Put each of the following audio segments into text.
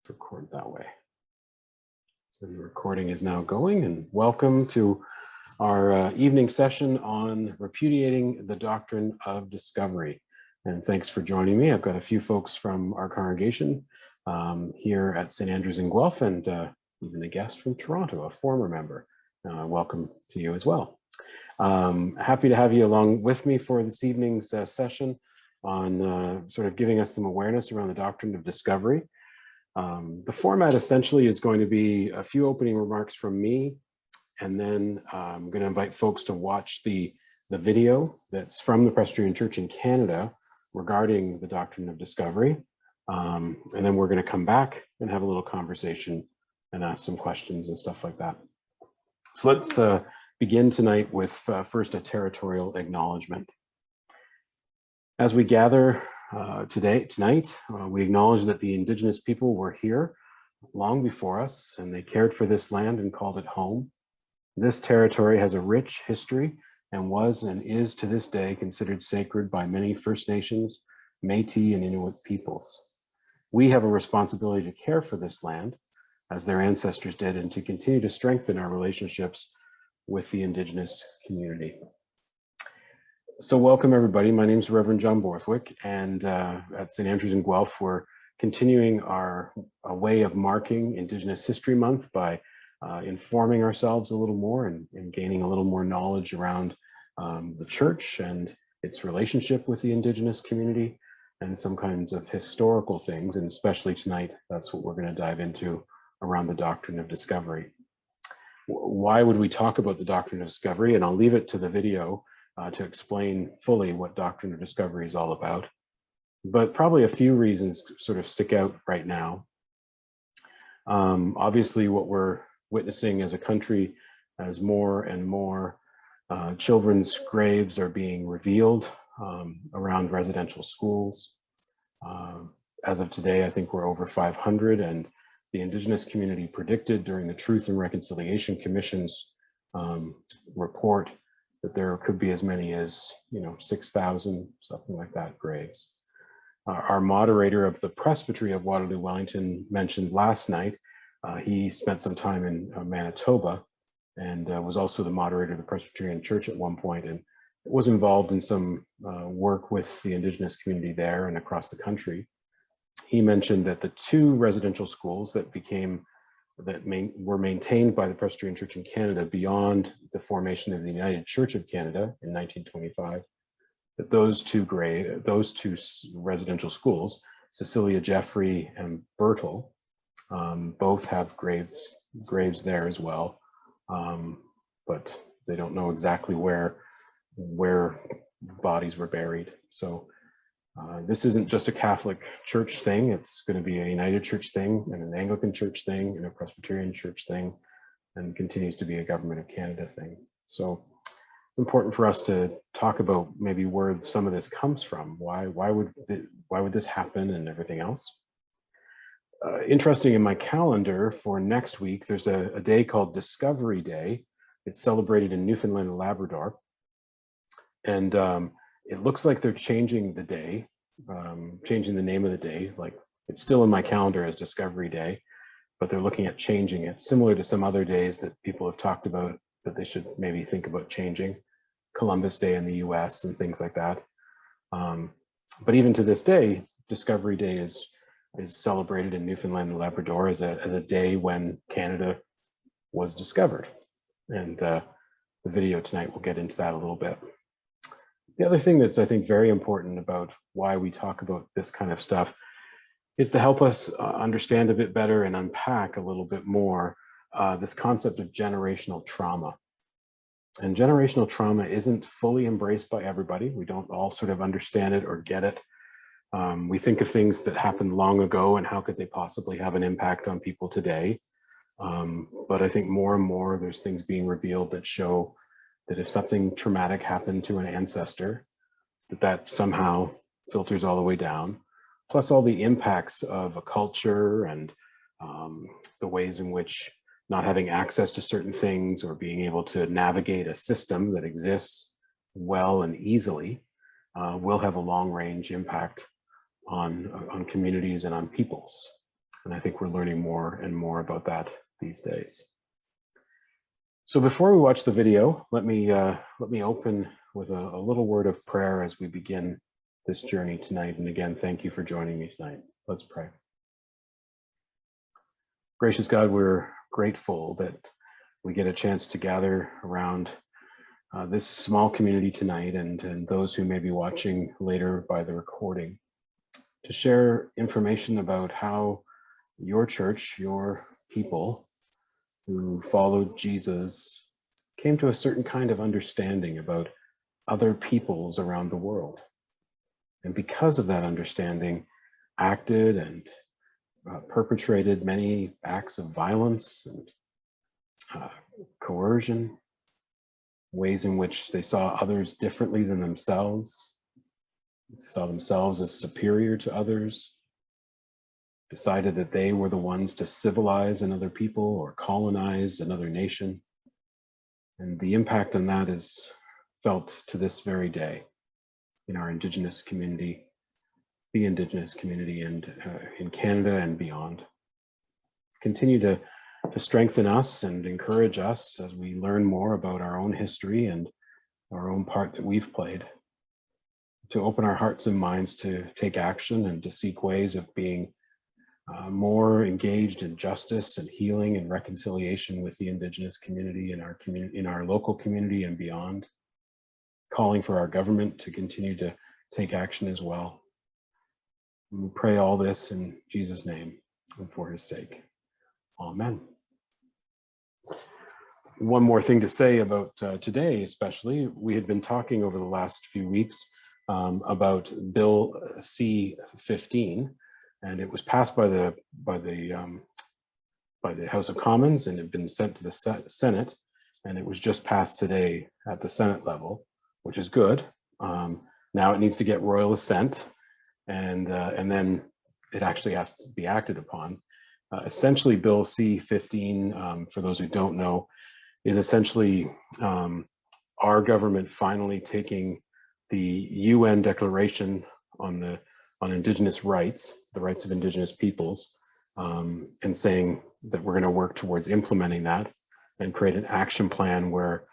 Record that way. So the recording is now going, and welcome to our evening session on repudiating the doctrine of discovery. And thanks for joining me. I've got a few folks from our congregation here at St. Andrews in Guelph, and even a guest from Toronto, a former member. Welcome to you as well. Happy to have you along with me for this evening's session on sort of giving us some awareness around the doctrine of discovery. The format essentially is going to be a few opening remarks from me, and then I'm going to invite folks to watch the video that's from the Presbyterian Church in Canada regarding the doctrine of discovery. And then we're going to come back and have a little conversation and ask some questions and stuff like that. So let's begin tonight with first a territorial acknowledgement. As we gather tonight, we acknowledge that the Indigenous people were here long before us, and they cared for this land and called it home. This territory has a rich history and was and is to this day considered sacred by many First Nations, Métis, and Inuit peoples. We have a responsibility to care for this land as their ancestors did, and to continue to strengthen our relationships with the Indigenous community. So welcome everybody. My name is Reverend John Borthwick, and at St. Andrews in Guelph, we're continuing our way of marking Indigenous History Month by informing ourselves a little more and gaining a little more knowledge around the church and its relationship with the Indigenous community and some kinds of historical things. And especially tonight, that's what we're going to dive into around the doctrine of discovery. Why would we talk about the doctrine of discovery? And I'll leave it to the video to explain fully what doctrine of discovery is all about. But probably a few reasons sort of stick out right now. Obviously, what we're witnessing as a country, as more and more children's graves are being revealed around residential schools. As of today, I think we're over 500, and the Indigenous community predicted during the Truth and Reconciliation Commission's report that there could be as many as 6,000, something like that, graves. Our moderator of the Presbytery of Waterloo Wellington mentioned last night, he spent some time in Manitoba and was also the moderator of the Presbyterian Church at one point, and was involved in some work with the Indigenous community there and across the country. He mentioned that the two residential schools that were maintained by the Presbyterian Church in Canada beyond the formation of the United Church of Canada in 1925, that those two residential schools, Cecilia Jeffrey and Bertel, both have graves there as well, but they don't know exactly where bodies were buried. So this isn't just a Catholic Church thing. It's going to be a United Church thing and an Anglican Church thing and a Presbyterian Church thing, and continues to be a Government of Canada thing. So it's important for us to talk about maybe where some of this comes from. Why would this happen and everything else? Interesting, in my calendar for next week, there's a day called Discovery Day. It's celebrated in Newfoundland and Labrador. And it looks like they're changing the day, changing the name of the day. Like, it's still in my calendar as Discovery Day, but they're looking at changing it, similar to some other days that people have talked about that they should maybe think about changing. Columbus Day in the US and things like that. But even to this day, Discovery Day is celebrated in Newfoundland and Labrador as a day when Canada was discovered. And the video tonight will get into that a little bit. The other thing that's, I think, very important about why we talk about this kind of stuff is to help us understand a bit better and unpack a little bit more this concept of generational trauma. And generational trauma isn't fully embraced by everybody. We don't all sort of understand it or get it. We think of things that happened long ago and how could they possibly have an impact on people today. But I think more and more there's things being revealed that show that if something traumatic happened to an ancestor, that somehow filters all the way down, plus all the impacts of a culture and the ways in which not having access to certain things or being able to navigate a system that exists well and easily will have a long range impact on communities and on peoples. And I think we're learning more and more about that these days. So before we watch the video, let me open with a little word of prayer as we begin this journey tonight. And again, thank you for joining me tonight. Let's pray. Gracious God, we're grateful that we get a chance to gather around this small community tonight and those who may be watching later by the recording to share information about how your church, your people who followed Jesus came to a certain kind of understanding about other peoples around the world. And because of that understanding, acted and perpetrated many acts of violence and coercion, ways in which they saw others differently than themselves, saw themselves as superior to others, decided that they were the ones to civilize another people or colonize another nation. And the impact on that is felt to this very day in our Indigenous community, the Indigenous community, and in Canada and beyond. Continue to strengthen us and encourage us as we learn more about our own history and our own part that we've played, to open our hearts and minds to take action and to seek ways of being more engaged in justice and healing and reconciliation with the Indigenous community in our local community and beyond, calling for our government to continue to take action as well. And we pray all this in Jesus' name and for his sake. Amen. One more thing to say about today, especially, we had been talking over the last few weeks about Bill C-15, and it was passed by the House of Commons and had been sent to the Senate, and it was just passed today at the Senate level, which is good. Now it needs to get royal assent, and then it actually has to be acted upon. Essentially, Bill C-15, for those who don't know, is essentially our government finally taking the UN Declaration on Indigenous rights, the rights of Indigenous peoples, and saying that we're going to work towards implementing that and create an action plan where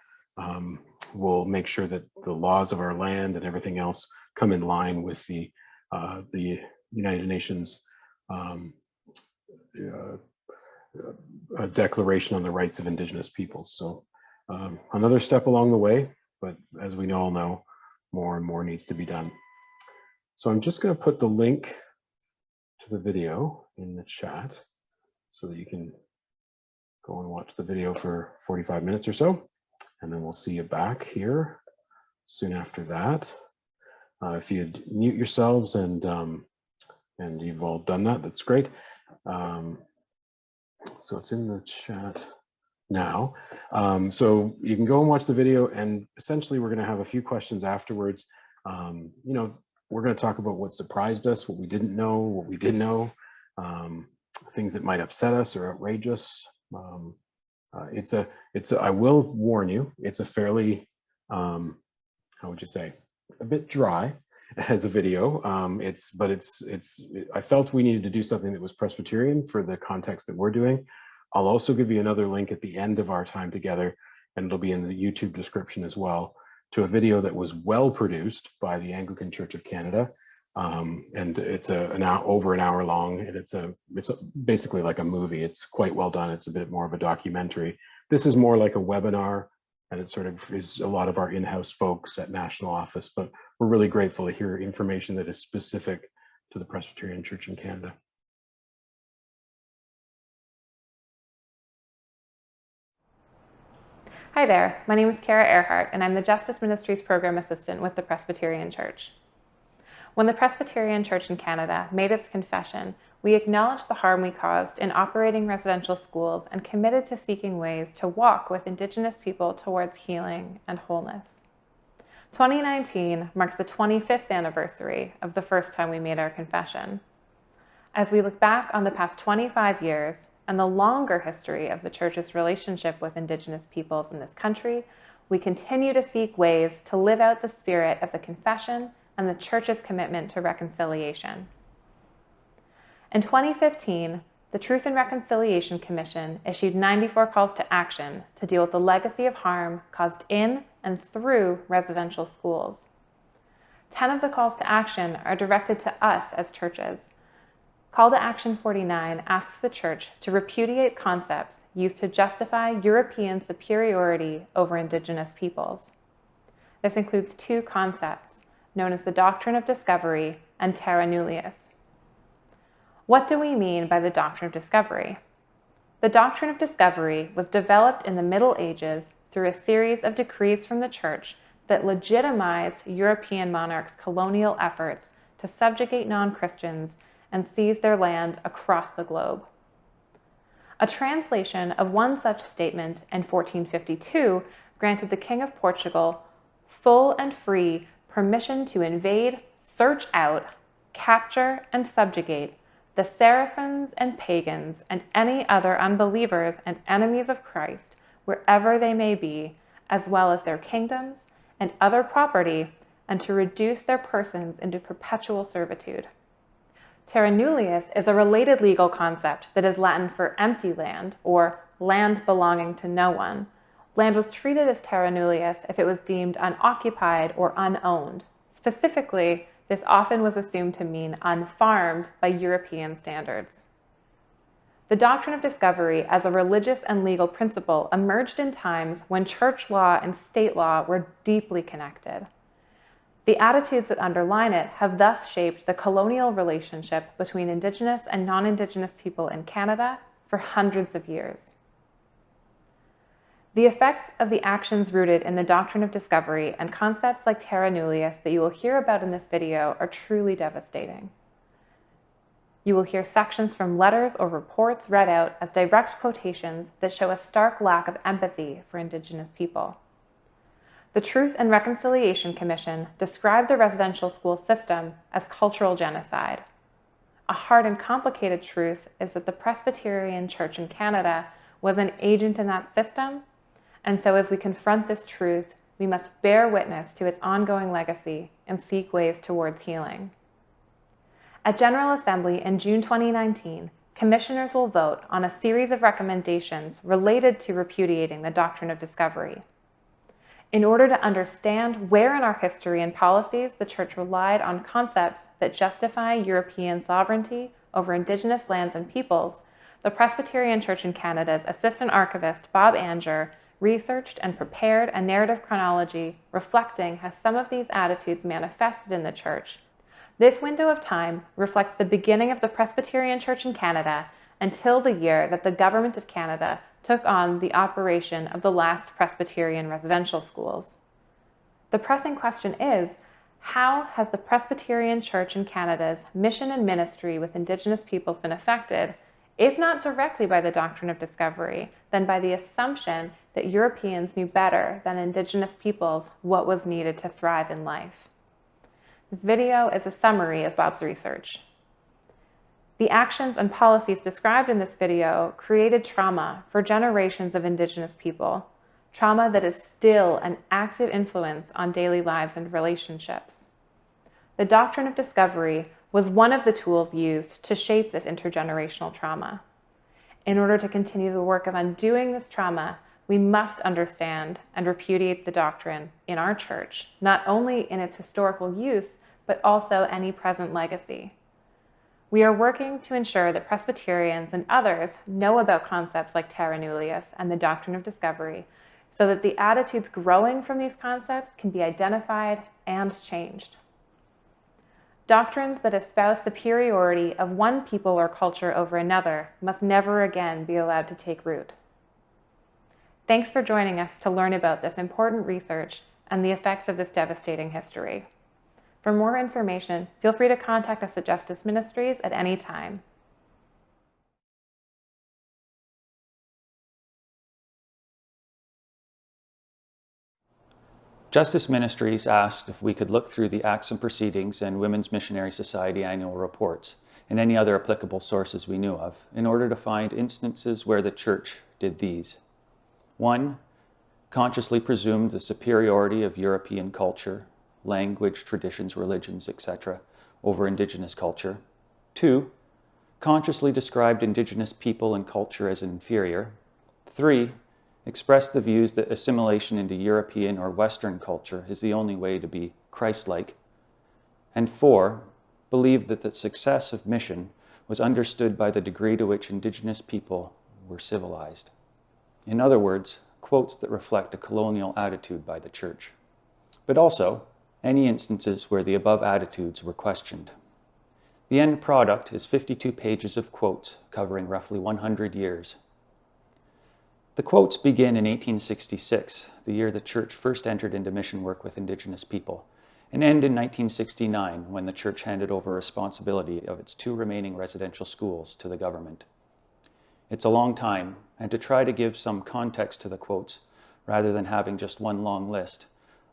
we'll make sure that the laws of our land and everything else come in line with the United Nations a Declaration on the Rights of Indigenous Peoples. So another step along the way, but as we all know, more and more needs to be done. So I'm just going to put the link to the video in the chat so that you can go and watch the video for 45 minutes or so, and then we'll see you back here soon after that. If you'd mute yourselves and you've all done that, that's great. So it's in the chat now. So you can go and watch the video, and essentially we're going to have a few questions afterwards. We're going to talk about what surprised us, what we didn't know, what we did know, things that might upset us or outrage us. I will warn you, it's a fairly, how would you say, a bit dry as a video. I felt we needed to do something that was Presbyterian for the context that we're doing. I'll also give you another link at the end of our time together, and it'll be in the YouTube description as well, to a video that was well produced by the Anglican Church of Canada. And it's over an hour long, and it's basically like a movie. It's quite well done. It's a bit more of a documentary. This is more like a webinar, and it sort of is a lot of our in-house folks at national office, but we're really grateful to hear information that is specific to the Presbyterian Church in Canada. Hi there, my name is Kara Earhart, and I'm the Justice Ministries Program Assistant with the Presbyterian Church. When the Presbyterian Church in Canada made its confession, we acknowledged the harm we caused in operating residential schools and committed to seeking ways to walk with Indigenous people towards healing and wholeness. 2019 marks the 25th anniversary of the first time we made our confession. As we look back on the past 25 years and the longer history of the Church's relationship with Indigenous peoples in this country, we continue to seek ways to live out the spirit of the confession and the Church's commitment to reconciliation. In 2015, the Truth and Reconciliation Commission issued 94 calls to action to deal with the legacy of harm caused in and through residential schools. 10 of the calls to action are directed to us as churches. Call to Action 49 asks the Church to repudiate concepts used to justify European superiority over Indigenous peoples. This includes two concepts, known as the Doctrine of Discovery and Terra Nullius. What do we mean by the Doctrine of Discovery? The Doctrine of Discovery was developed in the Middle Ages through a series of decrees from the Church that legitimized European monarchs' colonial efforts to subjugate non-Christians and seize their land across the globe. A translation of one such statement in 1452 granted the King of Portugal full and free permission to invade, search out, capture, and subjugate the Saracens and pagans and any other unbelievers and enemies of Christ wherever they may be, as well as their kingdoms and other property, and to reduce their persons into perpetual servitude. Terra nullius is a related legal concept that is Latin for empty land, or land belonging to no one. Land was treated as terra nullius if it was deemed unoccupied or unowned. Specifically, this often was assumed to mean unfarmed by European standards. The doctrine of discovery as a religious and legal principle emerged in times when church law and state law were deeply connected. The attitudes that underline it have thus shaped the colonial relationship between Indigenous and non-Indigenous people in Canada for hundreds of years. The effects of the actions rooted in the doctrine of discovery and concepts like terra nullius that you will hear about in this video are truly devastating. You will hear sections from letters or reports read out as direct quotations that show a stark lack of empathy for Indigenous people. The Truth and Reconciliation Commission described the residential school system as cultural genocide. A hard and complicated truth is that the Presbyterian Church in Canada was an agent in that system, and so as we confront this truth, we must bear witness to its ongoing legacy and seek ways towards healing. At General Assembly in June 2019, commissioners will vote on a series of recommendations related to repudiating the doctrine of discovery. In order to understand where in our history and policies the Church relied on concepts that justify European sovereignty over Indigenous lands and peoples, the Presbyterian Church in Canada's Assistant Archivist Bob Anger researched and prepared a narrative chronology reflecting how some of these attitudes manifested in the Church. This window of time reflects the beginning of the Presbyterian Church in Canada until the year that the Government of Canada took on the operation of the last Presbyterian residential schools. The pressing question is, how has the Presbyterian Church in Canada's mission and ministry with Indigenous peoples been affected, if not directly by the doctrine of discovery, then by the assumption that Europeans knew better than Indigenous peoples what was needed to thrive in life? This video is a summary of Bob's research. The actions and policies described in this video created trauma for generations of Indigenous people, trauma that is still an active influence on daily lives and relationships. The doctrine of discovery was one of the tools used to shape this intergenerational trauma. In order to continue the work of undoing this trauma, we must understand and repudiate the doctrine in our church, not only in its historical use, but also any present legacy. We are working to ensure that Presbyterians and others know about concepts like terra nullius and the doctrine of discovery, so that the attitudes growing from these concepts can be identified and changed. Doctrines that espouse superiority of one people or culture over another must never again be allowed to take root. Thanks for joining us to learn about this important research and the effects of this devastating history. For more information, feel free to contact us at Justice Ministries at any time. Justice Ministries asked if we could look through the Acts and Proceedings and Women's Missionary Society annual reports and any other applicable sources we knew of in order to find instances where the Church did these. 1. Consciously presumed the superiority of European culture, language, traditions, religions, etc., over Indigenous culture. 2. consciously described Indigenous people and culture as inferior. 3, expressed the views that assimilation into European or Western culture is the only way to be Christ-like. And 4, believed that the success of mission was understood by the degree to which Indigenous people were civilized. In other words, quotes that reflect a colonial attitude by the Church, but also any instances where the above attitudes were questioned. The end product is 52 pages of quotes covering roughly 100 years. The quotes begin in 1866, the year the Church first entered into mission work with Indigenous people, and end in 1969, when the Church handed over responsibility of its 2 remaining residential schools to the government. It's a long time, and to try to give some context to the quotes, rather than having just one long list,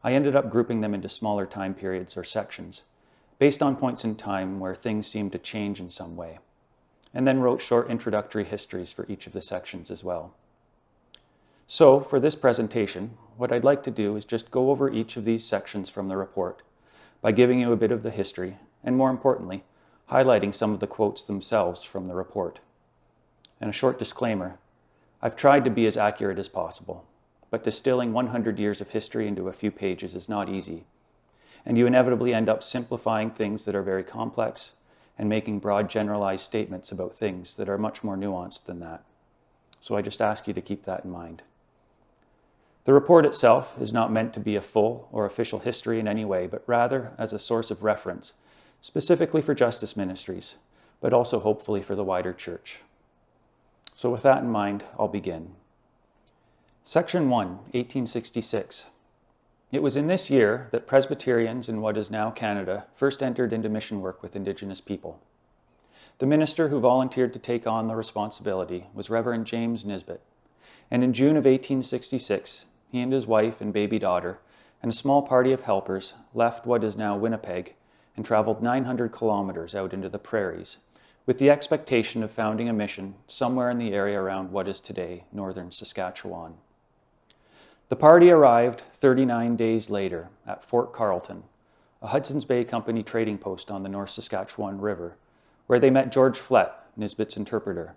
I ended up grouping them into smaller time periods or sections, based on points in time where things seemed to change in some way, and then wrote short introductory histories for each of the sections as well. So, for this presentation, what I'd like to do is just go over each of these sections from the report by giving you a bit of the history, and more importantly, highlighting some of the quotes themselves from the report. And a short disclaimer, I've tried to be as accurate as possible, but distilling 100 years of history into a few pages is not easy, and you inevitably end up simplifying things that are very complex and making broad generalized statements about things that are much more nuanced than that. So I just ask you to keep that in mind. The report itself is not meant to be a full or official history in any way, but rather as a source of reference, specifically for justice ministries, but also hopefully for the wider Church. So with that in mind, I'll begin. Section 1, 1866. It was in this year that Presbyterians in what is now Canada first entered into mission work with Indigenous people. The minister who volunteered to take on the responsibility was Reverend James Nisbet, and in June of 1866, he and his wife and baby daughter and a small party of helpers left what is now Winnipeg and traveled 900 kilometers out into the prairies with the expectation of founding a mission somewhere in the area around what is today northern Saskatchewan. The party arrived 39 days later at Fort Carleton, a Hudson's Bay Company trading post on the North Saskatchewan River, where they met George Flett, Nisbet's interpreter.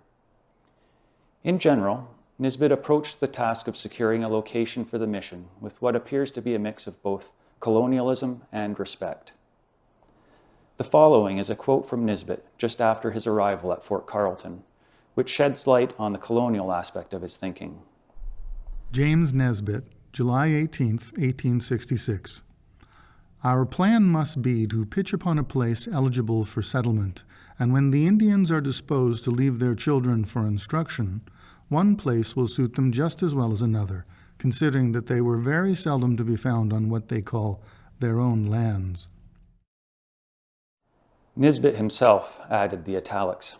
In general, Nisbet approached the task of securing a location for the mission with what appears to be a mix of both colonialism and respect. The following is a quote from Nisbet just after his arrival at Fort Carleton, which sheds light on the colonial aspect of his thinking. James Nisbet, July 18th, 1866. Our plan must be to pitch upon a place eligible for settlement, and when the Indians are disposed to leave their children for instruction, one place will suit them just as well as another, considering that they were very seldom to be found on what they call their own lands. Nisbet himself added the italics.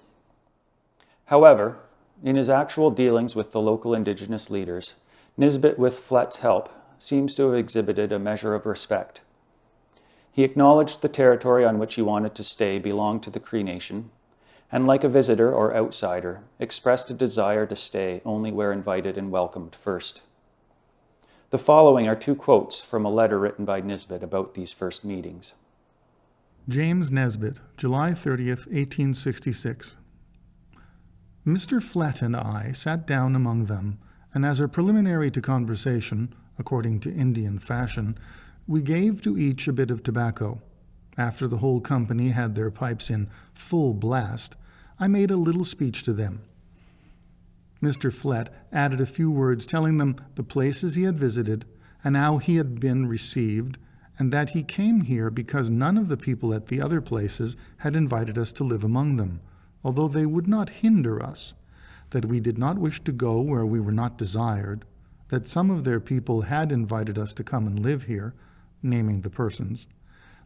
However, in his actual dealings with the local Indigenous leaders, Nisbet, with Flett's help, seems to have exhibited a measure of respect. He acknowledged the territory on which he wanted to stay belonged to the Cree Nation, and like a visitor or outsider, expressed a desire to stay only where invited and welcomed first. The following are 2 quotes from a letter written by Nisbet about these first meetings. James Nisbet, July 30th, 1866. Mr. Flett and I sat down among them, and as a preliminary to conversation, according to Indian fashion, we gave to each a bit of tobacco. After the whole company had their pipes in full blast, I made a little speech to them. Mr. Flett added a few words telling them the places he had visited and how he had been received, and that he came here because none of the people at the other places had invited us to live among them, although they would not hinder us, that we did not wish to go where we were not desired, that some of their people had invited us to come and live here, naming the persons,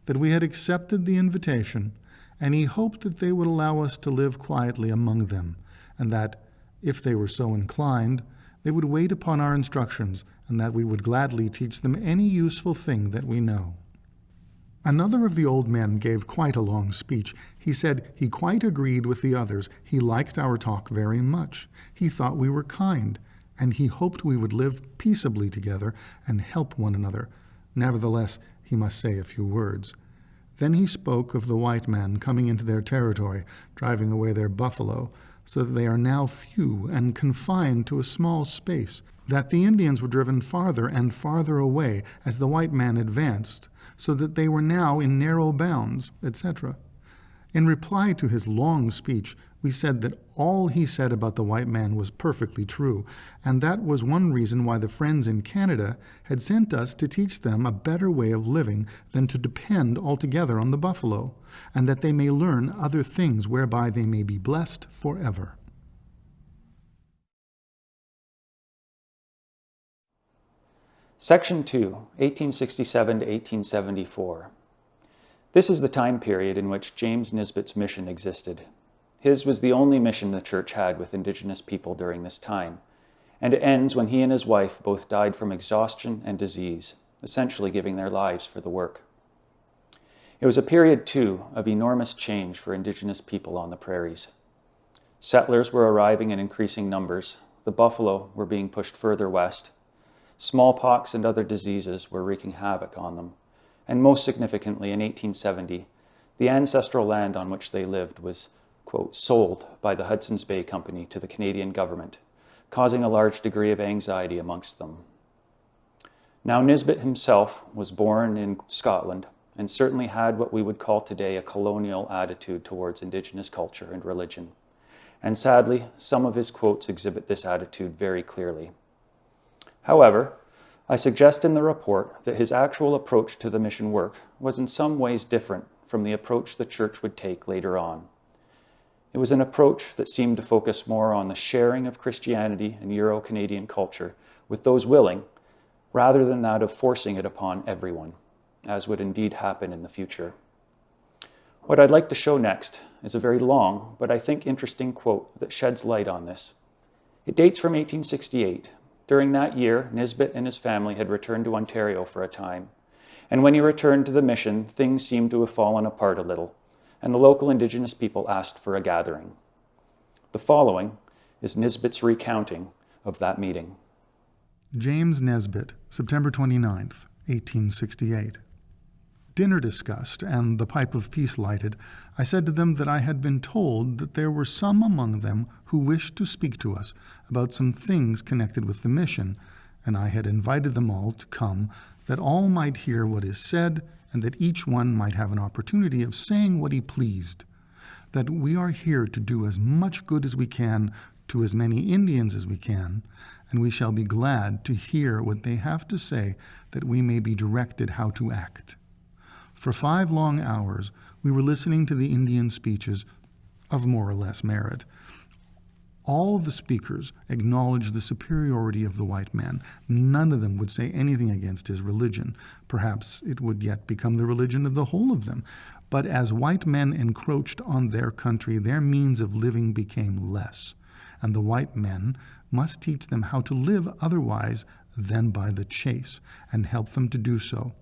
that we had accepted the invitation, and he hoped that they would allow us to live quietly among them, and that, if they were so inclined, they would wait upon our instructions, and that we would gladly teach them any useful thing that we know. Another of the old men gave quite a long speech. He said he quite agreed with the others. He liked our talk very much. He thought we were kind, and he hoped we would live peaceably together and help one another. Nevertheless, he must say a few words. Then he spoke of the white men coming into their territory, driving away their buffalo, so that they are now few and confined to a small space, that the Indians were driven farther and farther away as the white man advanced, so that they were now in narrow bounds, etc. In reply to his long speech, we said that all he said about the white man was perfectly true, and that was one reason why the friends in Canada had sent us to teach them a better way of living than to depend altogether on the buffalo, and that they may learn other things whereby they may be blessed forever. Section 2, 1867 to 1874. This is the time period in which James Nisbet's mission existed. His was the only mission the church had with Indigenous people during this time, and it ends when he and his wife both died from exhaustion and disease, essentially giving their lives for the work. It was a period, too, of enormous change for Indigenous people on the prairies. Settlers were arriving in increasing numbers, the buffalo were being pushed further west, smallpox and other diseases were wreaking havoc on them, and most significantly in 1870, the ancestral land on which they lived was, quote, sold by the Hudson's Bay Company to the Canadian government, causing a large degree of anxiety amongst them. Now Nisbet himself was born in Scotland and certainly had what we would call today a colonial attitude towards Indigenous culture and religion. And sadly, some of his quotes exhibit this attitude very clearly. However, I suggest in the report that his actual approach to the mission work was in some ways different from the approach the church would take later on. It was an approach that seemed to focus more on the sharing of Christianity and Euro-Canadian culture with those willing, rather than that of forcing it upon everyone, as would indeed happen in the future. What I'd like to show next is a very long, but I think interesting quote that sheds light on this. It dates from 1868. During that year, Nisbet and his family had returned to Ontario for a time, and when he returned to the mission, things seemed to have fallen apart a little, and the local Indigenous people asked for a gathering. The following is Nisbet's recounting of that meeting. James Nisbet, September 29th, 1868. Dinner discussed and the pipe of peace lighted, I said to them that I had been told that there were some among them who wished to speak to us about some things connected with the mission, and I had invited them all to come, that all might hear what is said, and that each one might have an opportunity of saying what he pleased. That we are here to do as much good as we can to as many Indians as we can, and we shall be glad to hear what they have to say, that we may be directed how to act. For 5 long hours, we were listening to the Indian speeches of more or less merit. All the speakers acknowledged the superiority of the white man. None of them would say anything against his religion. Perhaps it would yet become the religion of the whole of them. But as white men encroached on their country, their means of living became less, and the white men must teach them how to live otherwise than by the chase, and help them to do so.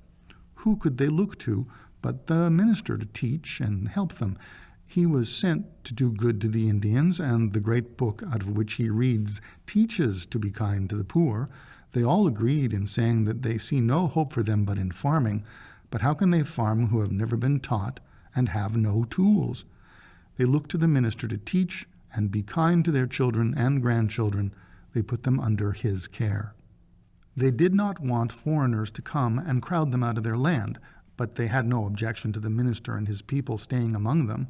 Who could they look to but the minister to teach and help them? He was sent to do good to the Indians, and the great book out of which he reads teaches to be kind to the poor. They all agreed in saying that they see no hope for them but in farming. But how can they farm who have never been taught and have no tools? They look to the minister to teach and be kind to their children and grandchildren. They put them under his care. They did not want foreigners to come and crowd them out of their land, but they had no objection to the minister and his people staying among them.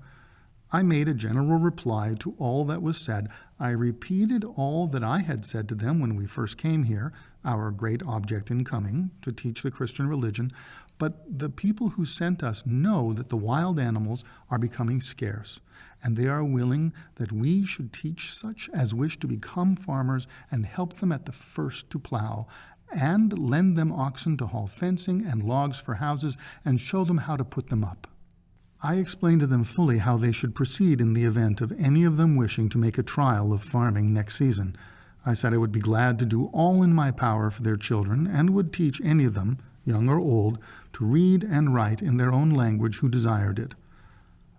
I made a general reply to all that was said. I repeated all that I had said to them when we first came here, our great object in coming, to teach the Christian religion. But the people who sent us know that the wild animals are becoming scarce, and they are willing that we should teach such as wish to become farmers and help them at the first to plow, and lend them oxen to haul fencing and logs for houses, and show them how to put them up. I explained to them fully how they should proceed in the event of any of them wishing to make a trial of farming next season. I said I would be glad to do all in my power for their children, and would teach any of them, young or old, to read and write in their own language who desired it.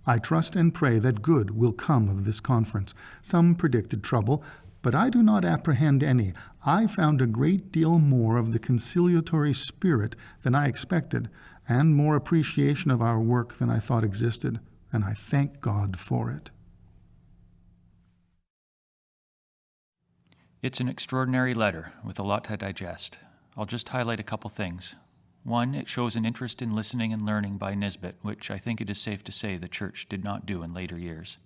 I trust and pray that good will come of this conference. Some predicted trouble, but I do not apprehend any. I found a great deal more of the conciliatory spirit than I expected, and more appreciation of our work than I thought existed, and I thank God for it. It's an extraordinary letter with a lot to digest. I'll just highlight a couple things. One, it shows an interest in listening and learning by Nisbet, which I think it is safe to say the Church did not do in later years.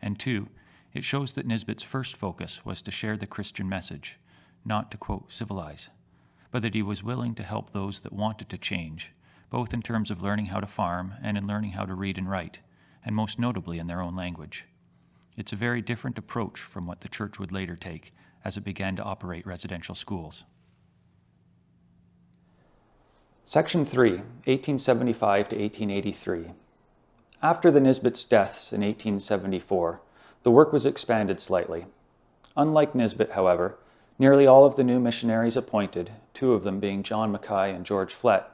And two, it shows that Nisbet's first focus was to share the Christian message, not to, quote, civilize, but that he was willing to help those that wanted to change, both in terms of learning how to farm and in learning how to read and write, and most notably in their own language. It's a very different approach from what the Church would later take as it began to operate residential schools. Section 3, 1875 to 1883. After the Nisbets' deaths in 1874, the work was expanded slightly. Unlike Nisbet, however, nearly all of the new missionaries appointed, two of them being John Mackay and George Flett,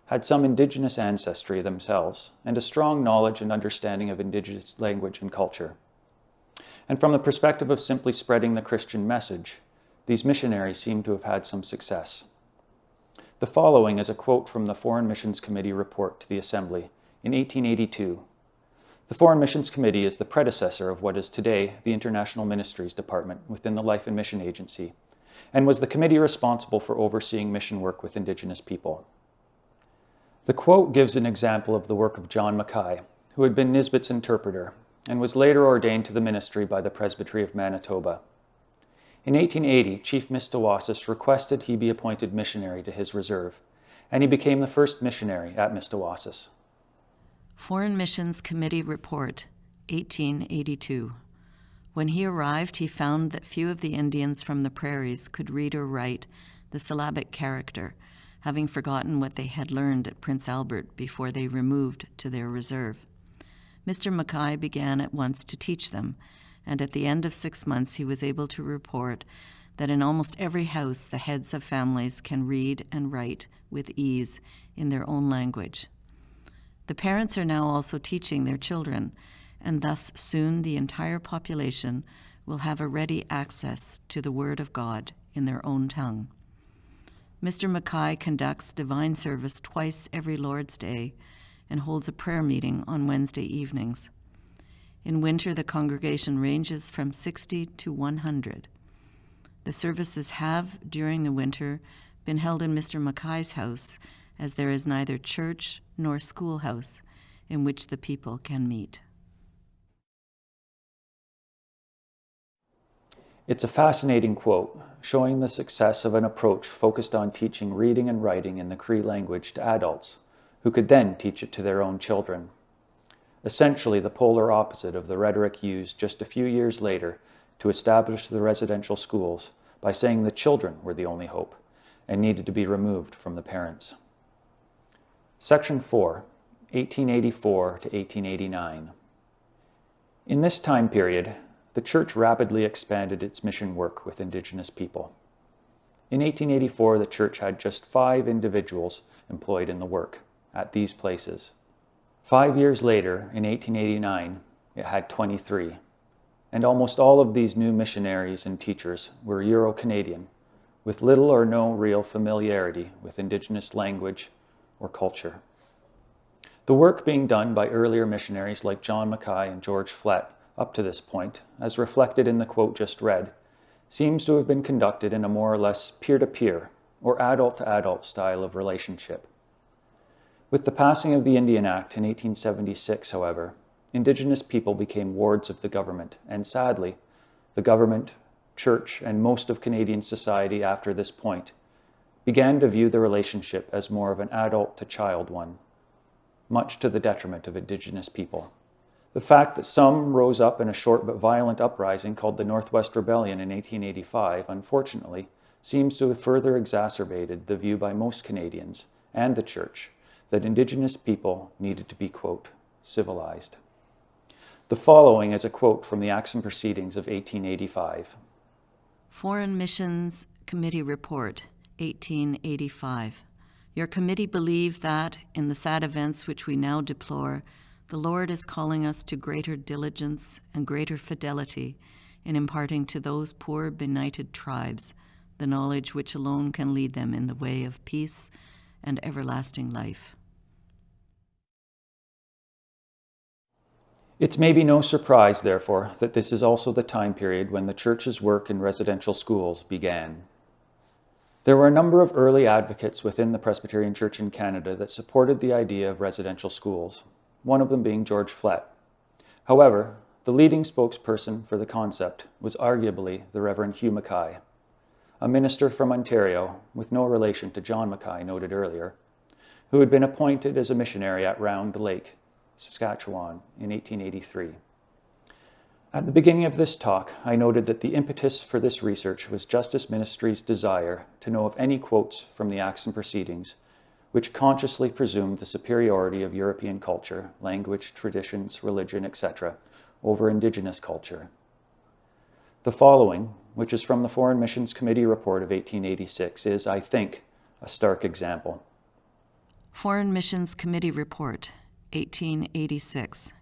had some Indigenous ancestry themselves and a strong knowledge and understanding of Indigenous language and culture. And from the perspective of simply spreading the Christian message, these missionaries seem to have had some success. The following is a quote from the Foreign Missions Committee report to the Assembly in 1882. The Foreign Missions Committee is the predecessor of what is today the International Ministries Department within the Life and Mission Agency, and was the committee responsible for overseeing mission work with Indigenous people. The quote gives an example of the work of John Mackay, who had been Nisbet's interpreter, and was later ordained to the ministry by the Presbytery of Manitoba. In 1880, Chief Mistawasis requested he be appointed missionary to his reserve, and he became the first missionary at Mistawasis. Foreign Missions Committee Report, 1882. When he arrived, he found that few of the Indians from the prairies could read or write the syllabic character, having forgotten what they had learned at Prince Albert before they removed to their reserve. Mr. Mackay began at once to teach them, and at the end of 6 months he was able to report that in almost every house the heads of families can read and write with ease in their own language. The parents are now also teaching their children, and thus soon the entire population will have a ready access to the Word of God in their own tongue. Mr. Mackay conducts divine service twice every Lord's Day and holds a prayer meeting on Wednesday evenings. In winter, the congregation ranges from 60 to 100. The services have, during the winter, been held in Mr. Mackay's house, as there is neither church nor schoolhouse in which the people can meet. It's a fascinating quote, showing the success of an approach focused on teaching reading and writing in the Cree language to adults, who could then teach it to their own children. Essentially the polar opposite of the rhetoric used just a few years later to establish the residential schools by saying the children were the only hope and needed to be removed from the parents. Section 4, 1884 to 1889. In this time period, the Church rapidly expanded its mission work with Indigenous people. In 1884, the Church had just 5 individuals employed in the work at these places. 5 years later, in 1889, it had 23, and almost all of these new missionaries and teachers were Euro-Canadian, with little or no real familiarity with Indigenous language or culture. The work being done by earlier missionaries like John Mackay and George Flett up to this point, as reflected in the quote just read, seems to have been conducted in a more or less peer-to-peer or adult-to-adult style of relationship. With the passing of the Indian Act in 1876, however, Indigenous people became wards of the government, and sadly, the government, church, and most of Canadian society after this point began to view the relationship as more of an adult-to-child one, much to the detriment of Indigenous people. The fact that some rose up in a short but violent uprising called the Northwest Rebellion in 1885, unfortunately, seems to have further exacerbated the view by most Canadians and the Church that Indigenous people needed to be, quote, civilized. The following is a quote from the Acts and Proceedings of 1885. Foreign Missions Committee Report, 1885. Your committee believe that, in the sad events which we now deplore, the Lord is calling us to greater diligence and greater fidelity in imparting to those poor benighted tribes the knowledge which alone can lead them in the way of peace and everlasting life. It's maybe no surprise, therefore, that this is also the time period when the Church's work in residential schools began. There were a number of early advocates within the Presbyterian Church in Canada that supported the idea of residential schools, one of them being George Flett. However, the leading spokesperson for the concept was arguably the Reverend Hugh Mackay, a minister from Ontario with no relation to John Mackay noted earlier, who had been appointed as a missionary at Round Lake, Saskatchewan in 1883. At the beginning of this talk, I noted that the impetus for this research was Justice Ministry's desire to know of any quotes from the Acts and Proceedings which consciously presumed the superiority of European culture, language, traditions, religion, etc., over Indigenous culture. The following, which is from the Foreign Missions Committee report of 1886, is, I think, a stark example. Foreign Missions Committee Report, 1886.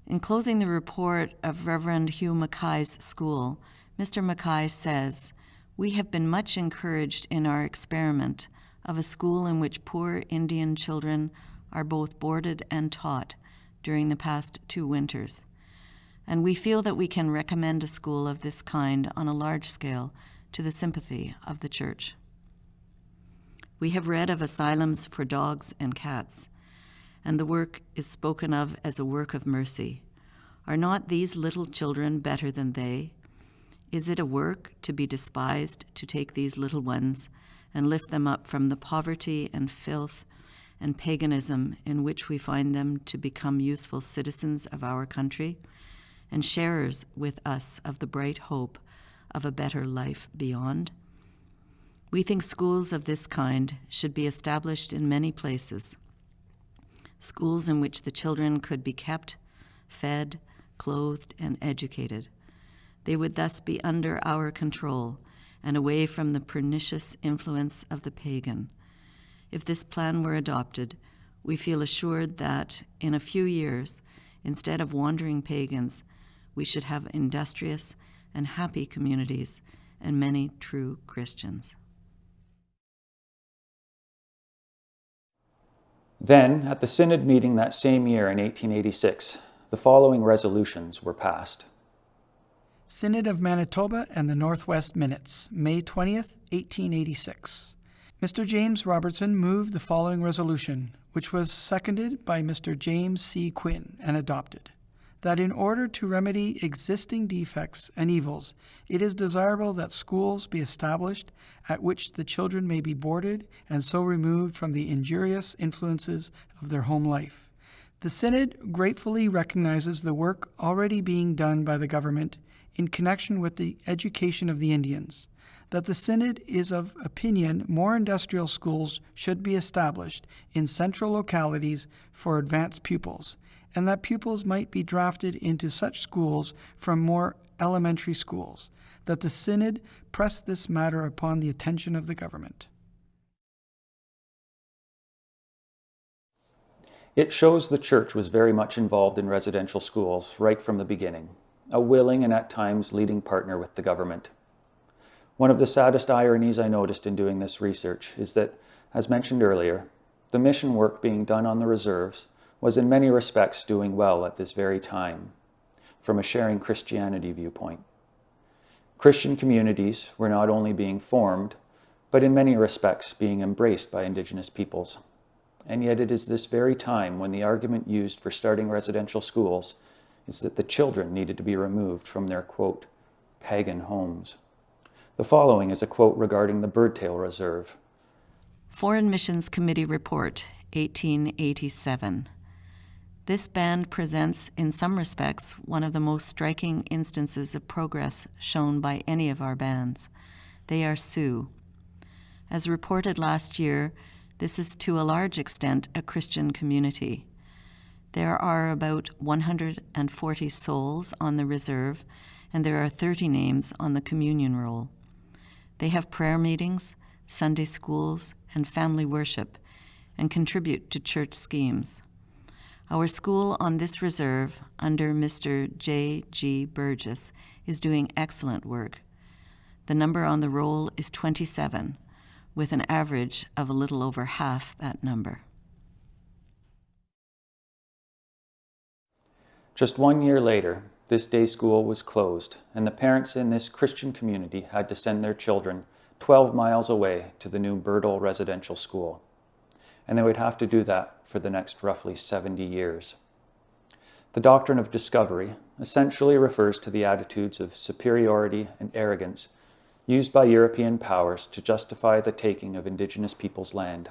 In closing the report of Reverend Hugh Mackay's school, Mr. Mackay says, "We have been much encouraged in our experiment of a school in which poor Indian children are both boarded and taught during the past 2 winters. And we feel that we can recommend a school of this kind on a large scale to the sympathy of the Church. We have read of asylums for dogs and cats, and the work is spoken of as a work of mercy. Are not these little children better than they? Is it a work to be despised to take these little ones and lift them up from the poverty and filth and paganism in which we find them to become useful citizens of our country and sharers with us of the bright hope of a better life beyond? We think schools of this kind should be established in many places, schools in which the children could be kept, fed, clothed, and educated. They would thus be under our control and away from the pernicious influence of the pagan. If this plan were adopted, we feel assured that in a few years, instead of wandering pagans, we should have industrious and happy communities and many true Christians." Then, at the Synod meeting that same year in 1886, the following resolutions were passed. Synod of Manitoba and the Northwest Minutes, May 20th, 1886. Mr. James Robertson moved the following resolution, which was seconded by Mr. James C. Quinn and adopted, that in order to remedy existing defects and evils, it is desirable that schools be established at which the children may be boarded and so removed from the injurious influences of their home life. The Synod gratefully recognizes the work already being done by the government in connection with the education of the Indians, that the Synod is of opinion more industrial schools should be established in central localities for advanced pupils, and that pupils might be drafted into such schools from more elementary schools, that the Synod press this matter upon the attention of the government. It shows the Church was very much involved in residential schools right from the beginning, a willing and at times leading partner with the government. One of the saddest ironies I noticed in doing this research is that, as mentioned earlier, the mission work being done on the reserves was in many respects doing well at this very time, from a sharing Christianity viewpoint. Christian communities were not only being formed, but in many respects being embraced by Indigenous peoples. And yet it is this very time when the argument used for starting residential schools is that the children needed to be removed from their, quote, pagan homes. The following is a quote regarding the Birdtail Reserve. Foreign Missions Committee Report, 1887. This band presents, in some respects, one of the most striking instances of progress shown by any of our bands. They are Sioux. As reported last year, this is to a large extent a Christian community. There are about 140 souls on the reserve, and there are 30 names on the communion roll. They have prayer meetings, Sunday schools, and family worship, and contribute to church schemes. Our school on this reserve, under Mr. J. G. Burgess, is doing excellent work. The number on the roll is 27, with an average of a little over half that number. Just 1 year later, this day school was closed, and the parents in this Christian community had to send their children 12 miles away to the new Birdle Residential School. And they would have to do that for the next roughly 70 years. The doctrine of discovery essentially refers to the attitudes of superiority and arrogance used by European powers to justify the taking of Indigenous peoples' land.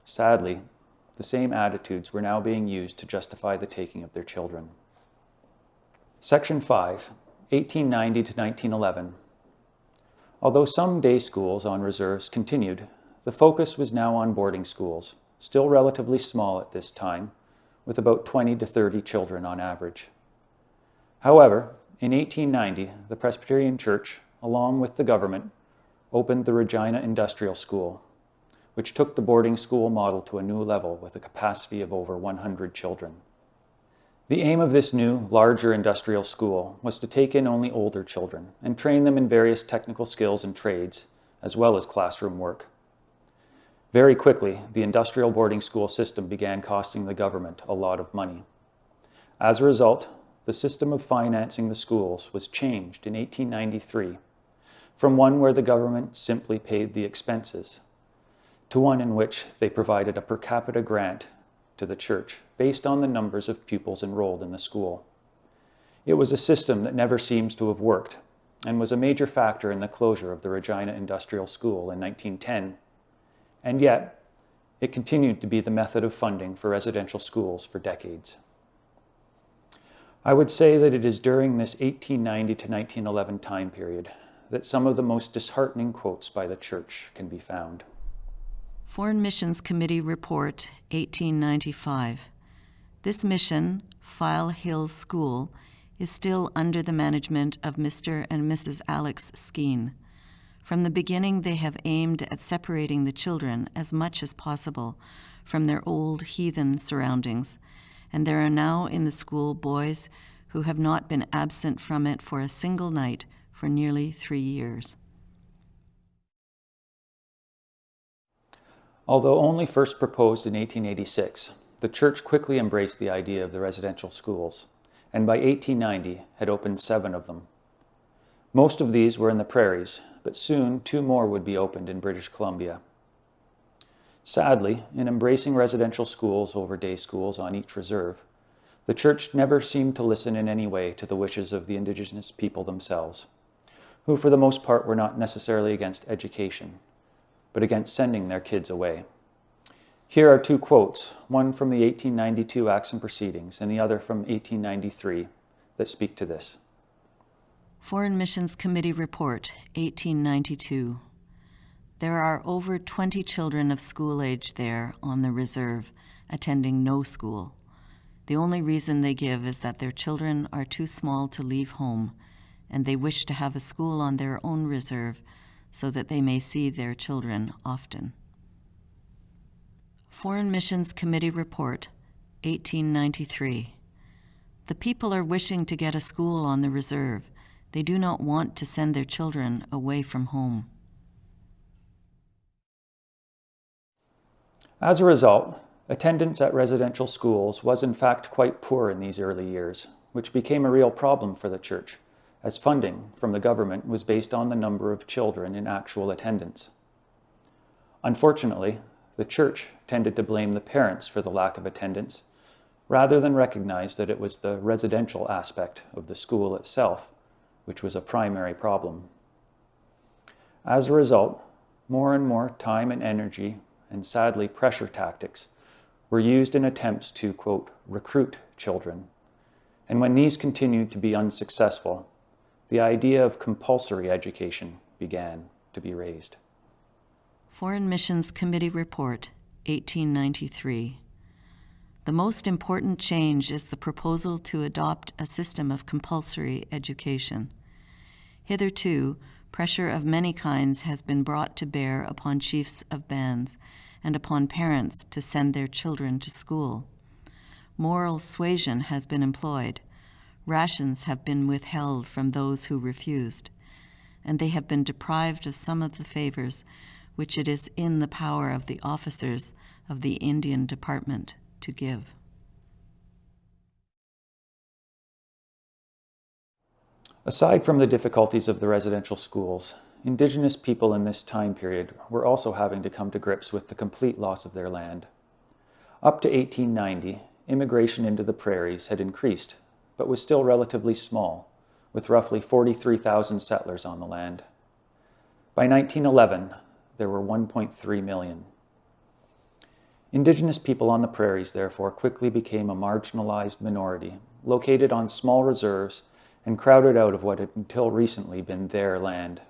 Sadly, the same attitudes were now being used to justify the taking of their children. Section 5, 1890 to 1911. Although some day schools on reserves continued, the focus was now on boarding schools, still relatively small at this time, with about 20 to 30 children on average. However, in 1890, the Presbyterian Church, along with the government, opened the Regina Industrial School, which took the boarding school model to a new level with a capacity of over 100 children. The aim of this new, larger industrial school was to take in only older children and train them in various technical skills and trades, as well as classroom work. Very quickly, the industrial boarding school system began costing the government a lot of money. As a result, the system of financing the schools was changed in 1893 from one where the government simply paid the expenses to one in which they provided a per capita grant to the church based on the numbers of pupils enrolled in the school. It was a system that never seems to have worked and was a major factor in the closure of the Regina Industrial School in 1910. And yet, it continued to be the method of funding for residential schools for decades. I would say that it is during this 1890 to 1911 time period that some of the most disheartening quotes by the Church can be found. Foreign Missions Committee Report, 1895. This mission, File Hill School, is still under the management of Mr. and Mrs. Alex Skeen. From the beginning, they have aimed at separating the children as much as possible from their old heathen surroundings, and there are now in the school boys who have not been absent from it for a single night for nearly 3 years. Although only first proposed in 1886, the Church quickly embraced the idea of the residential schools, and by 1890 had opened 7 of them. Most of these were in the prairies, but soon 2 more would be opened in British Columbia. Sadly, in embracing residential schools over day schools on each reserve, the Church never seemed to listen in any way to the wishes of the Indigenous people themselves, who for the most part were not necessarily against education, but against sending their kids away. Here are 2 quotes, one from the 1892 Acts and Proceedings and the other from 1893, that speak to this. Foreign Missions Committee Report, 1892. There are over 20 children of school age there on the reserve, attending no school. The only reason they give is that their children are too small to leave home, and they wish to have a school on their own reserve so that they may see their children often. Foreign Missions Committee Report, 1893. The people are wishing to get a school on the reserve. They do not want to send their children away from home. As a result, attendance at residential schools was in fact quite poor in these early years, which became a real problem for the Church, as funding from the government was based on the number of children in actual attendance. Unfortunately, the Church tended to blame the parents for the lack of attendance, rather than recognize that it was the residential aspect of the school itself which was a primary problem. As a result, more and more time and energy, and sadly pressure tactics, were used in attempts to, quote, recruit children. And when these continued to be unsuccessful, the idea of compulsory education began to be raised. Foreign Missions Committee Report, 1893. The most important change is the proposal to adopt a system of compulsory education. Hitherto, pressure of many kinds has been brought to bear upon chiefs of bands and upon parents to send their children to school. Moral suasion has been employed. Rations have been withheld from those who refused, and they have been deprived of some of the favors which it is in the power of the officers of the Indian Department to give. Aside from the difficulties of the residential schools, Indigenous people in this time period were also having to come to grips with the complete loss of their land. Up to 1890, immigration into the prairies had increased, but was still relatively small, with roughly 43,000 settlers on the land. By 1911, there were 1.3 million. Indigenous people on the prairies, therefore, quickly became a marginalized minority, located on small reserves and crowded out of what had until recently been their land.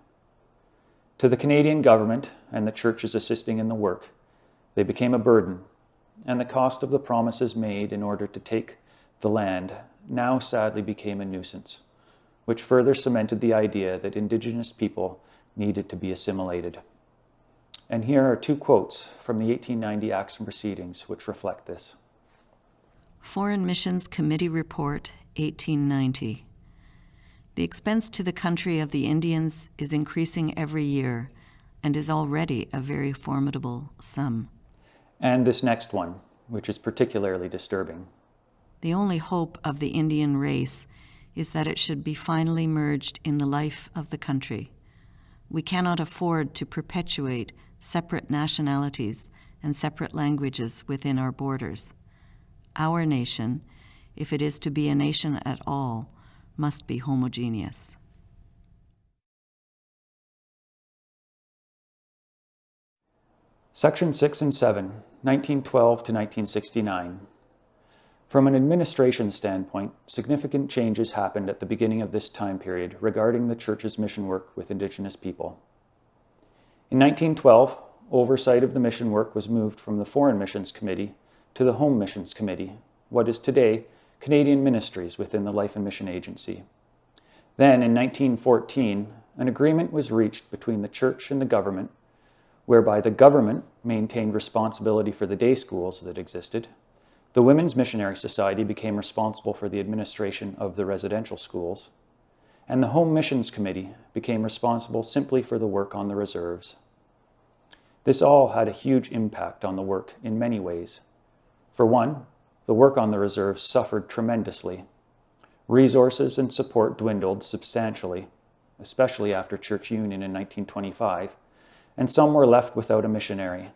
To the Canadian government and the churches assisting in the work, they became a burden, and the cost of the promises made in order to take the land now sadly became a nuisance, which further cemented the idea that Indigenous people needed to be assimilated. And here are two quotes from the 1890 Acts and Proceedings which reflect this. Foreign Missions Committee Report, 1890. The expense to the country of the Indians is increasing every year and is already a very formidable sum. And this next one, which is particularly disturbing. The only hope of the Indian race is that it should be finally merged in the life of the country. We cannot afford to perpetuate separate nationalities and separate languages within our borders. Our nation, if it is to be a nation at all, must be homogeneous. Section 6 and 7, 1912 to 1969. From an administration standpoint, significant changes happened at the beginning of this time period regarding the Church's mission work with Indigenous people. In 1912, oversight of the mission work was moved from the Foreign Missions Committee to the Home Missions Committee, what is today Canadian Ministries within the Life and Mission Agency. Then, in 1914, an agreement was reached between the Church and the government, whereby the government maintained responsibility for the day schools that existed. The Women's Missionary Society became responsible for the administration of the residential schools, and the Home Missions Committee became responsible simply for the work on the reserves. This all had a huge impact on the work in many ways. For one, the work on the reserves suffered tremendously. Resources and support dwindled substantially, especially after Church Union in 1925, and some were left without a missionary.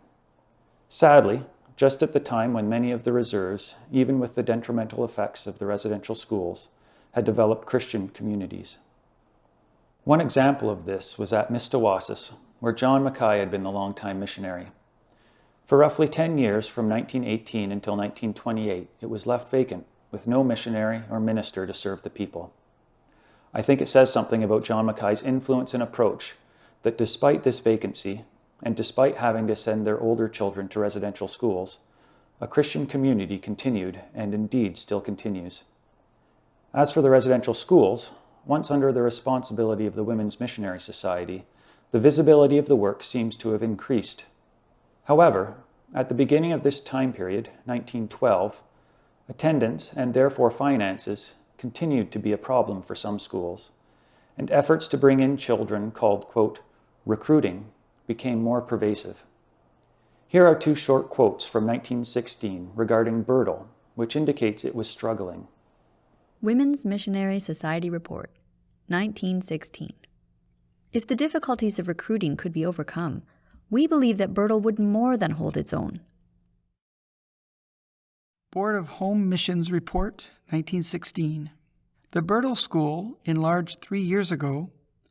Sadly, just at the time when many of the reserves, even with the detrimental effects of the residential schools, had developed Christian communities. One example of this was at Mistawasis, where John Mackay had been the longtime missionary. For roughly 10 years, from 1918 until 1928, it was left vacant, with no missionary or minister to serve the people. I think it says something about John Mackay's influence and approach that despite this vacancy, and despite having to send their older children to residential schools, a Christian community continued and indeed still continues. As for the residential schools, once under the responsibility of the Women's Missionary Society, the visibility of the work seems to have increased. However, at the beginning of this time period, 1912, attendance and therefore finances continued to be a problem for some schools, and efforts to bring in children called, quote, recruiting, became more pervasive. Here are two short quotes from 1916 regarding Birtle, which indicates it was struggling. Women's Missionary Society Report, 1916. If the difficulties of recruiting could be overcome, we believe that Birtle would more than hold its own. Board of Home Missions Report, 1916. The Birtle School, enlarged 3 years ago,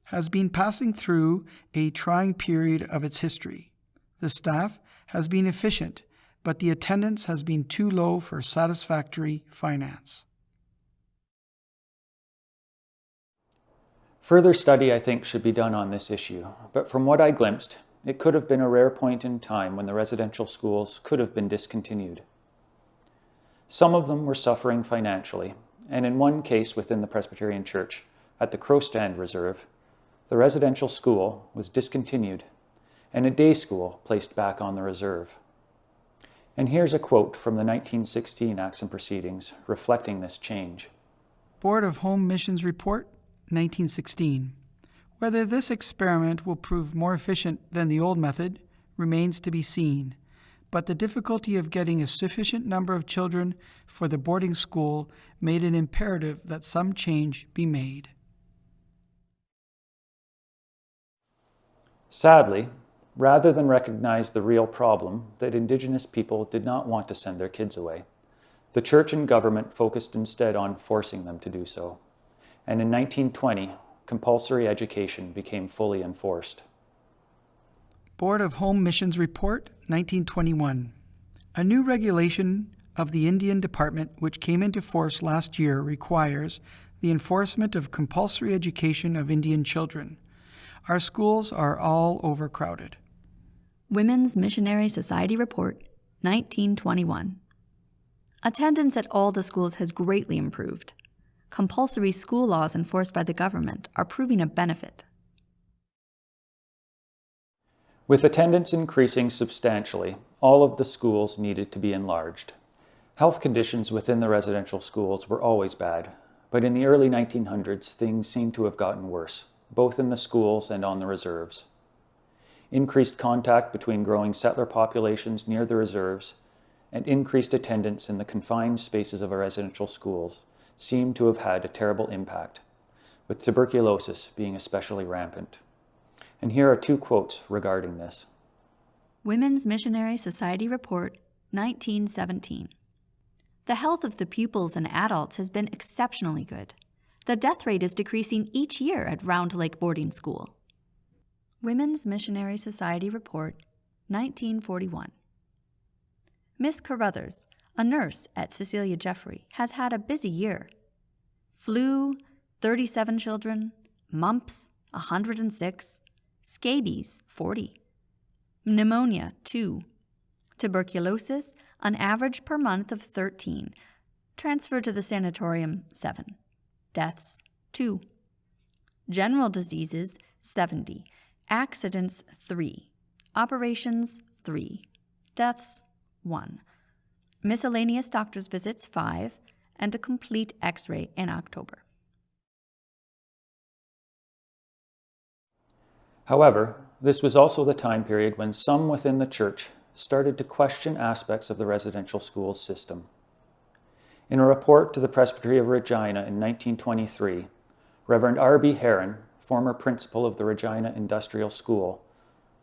has been passing through a trying period of its history. The staff has been efficient, but the attendance has been too low for satisfactory finance. Further study, I think, should be done on this issue, but from what I glimpsed, it could have been a rare point in time when the residential schools could have been discontinued. Some of them were suffering financially, and in one case within the Presbyterian Church, at the Crowstand Reserve, the residential school was discontinued and a day school placed back on the reserve. And here's a quote from the 1916 Acts and Proceedings reflecting this change. Board of Home Missions Report, 1916. Whether this experiment will prove more efficient than the old method remains to be seen, but the difficulty of getting a sufficient number of children for the boarding school made it imperative that some change be made. Sadly, rather than recognize the real problem that Indigenous people did not want to send their kids away, the church and government focused instead on forcing them to do so. And in 1920, compulsory education became fully enforced. Board of Home Missions Report, 1921. A new regulation of the Indian Department which came into force last year requires the enforcement of compulsory education of Indian children. Our schools are all overcrowded. Women's Missionary Society Report, 1921. Attendance at all the schools has greatly improved. Compulsory school laws enforced by the government are proving a benefit. With attendance increasing substantially, all of the schools needed to be enlarged. Health conditions within the residential schools were always bad, but in the early 1900s, things seemed to have gotten worse, both in the schools and on the reserves. Increased contact between growing settler populations near the reserves and increased attendance in the confined spaces of our residential schools seemed to have had a terrible impact, with tuberculosis being especially rampant. And here are two quotes regarding this. Women's Missionary Society Report, 1917. The health of the pupils and adults has been exceptionally good. The death rate is decreasing each year at Round Lake Boarding School. Women's Missionary Society Report, 1941. Miss Carruthers, a nurse at Cecilia Jeffrey, has had a busy year. Flu, 37 children, mumps, 106, scabies, 40, pneumonia, 2, tuberculosis, an average per month of 13, transferred to the sanatorium, 7, deaths, 2, general diseases, 70, accidents, 3, operations, 3, deaths, 1, miscellaneous doctor's visits, 5, and a complete X-ray in October. However, this was also the time period when some within the church started to question aspects of the residential schools system. In a report to the Presbytery of Regina in 1923, Reverend R.B. Heron, former principal of the Regina Industrial School,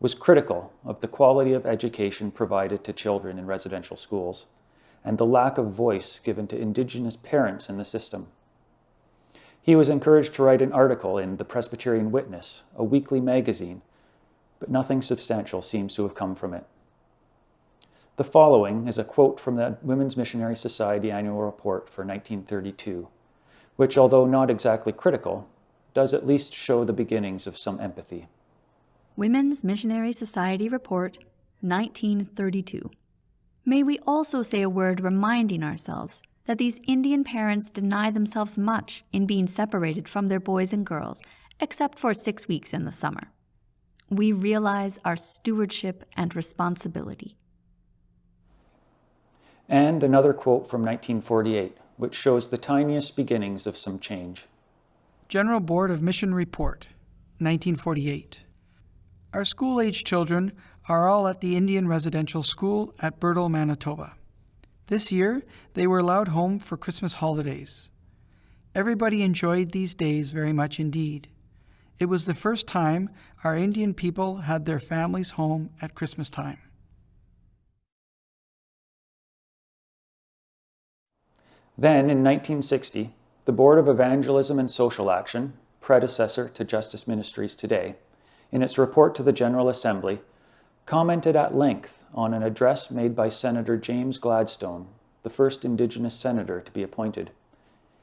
was critical of the quality of education provided to children in residential schools and the lack of voice given to Indigenous parents in the system. He was encouraged to write an article in the Presbyterian Witness, a weekly magazine, but nothing substantial seems to have come from it. The following is a quote from the Women's Missionary Society Annual Report for 1932, which, although not exactly critical, does at least show the beginnings of some empathy. Women's Missionary Society Report, 1932. May we also say a word reminding ourselves that these Indian parents deny themselves much in being separated from their boys and girls, except for 6 weeks in the summer. We realize our stewardship and responsibility. And another quote from 1948, which shows the tiniest beginnings of some change. General Board of Mission Report, 1948. Our school-age children are all at the Indian Residential School at Birtle, Manitoba. This year, they were allowed home for Christmas holidays. Everybody enjoyed these days very much indeed. It was the first time our Indian people had their families home at Christmas time. Then, in 1960, the Board of Evangelism and Social Action, predecessor to Justice Ministries today, in its report to the General Assembly, commented at length on an address made by Senator James Gladstone, the first Indigenous senator to be appointed,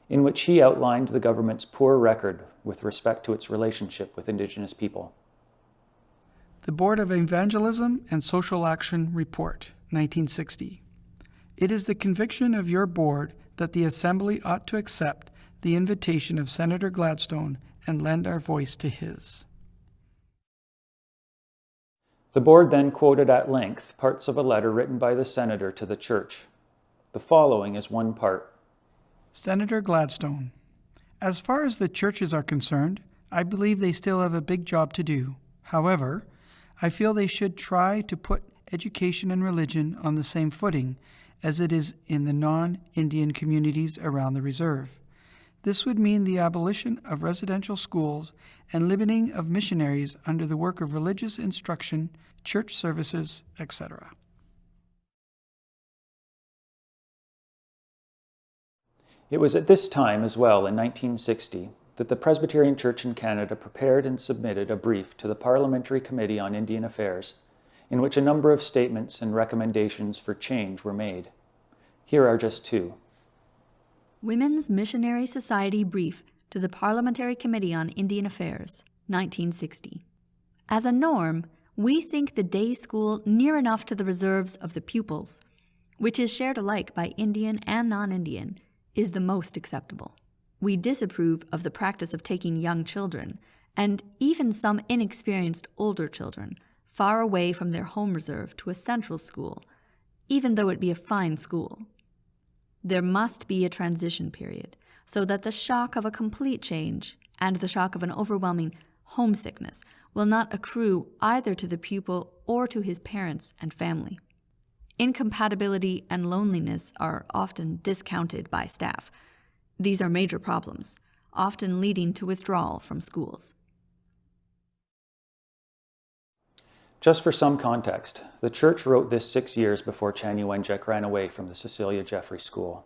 in which he outlined the government's poor record with respect to its relationship with Indigenous people. The Board of Evangelism and Social Action Report, 1960. It is the conviction of your board that the Assembly ought to accept the invitation of Senator Gladstone and lend our voice to his. The board then quoted at length parts of a letter written by the senator to the church. The following is one part. Senator Gladstone, as far as the churches are concerned, I believe they still have a big job to do. However, I feel they should try to put education and religion on the same footing as it is in the non-Indian communities around the reserve. This would mean the abolition of residential schools and limiting of missionaries under the work of religious instruction, church services, etc. It was at this time as well, in 1960, that the Presbyterian Church in Canada prepared and submitted a brief to the Parliamentary Committee on Indian Affairs, in which a number of statements and recommendations for change were made. Here are just two. Women's Missionary Society Brief to the Parliamentary Committee on Indian Affairs, 1960. As a norm, we think the day school near enough to the reserves of the pupils, which is shared alike by Indian and non-Indian, is the most acceptable. We disapprove of the practice of taking young children, and even some inexperienced older children, far away from their home reserve to a central school, even though it be a fine school. There must be a transition period, so that the shock of a complete change and the shock of an overwhelming homesickness will not accrue either to the pupil or to his parents and family. Incompatibility and loneliness are often discounted by staff. These are major problems, often leading to withdrawal from schools. Just for some context, the Church wrote this 6 years before Chanie Wenjack ran away from the Cecilia Jeffrey School.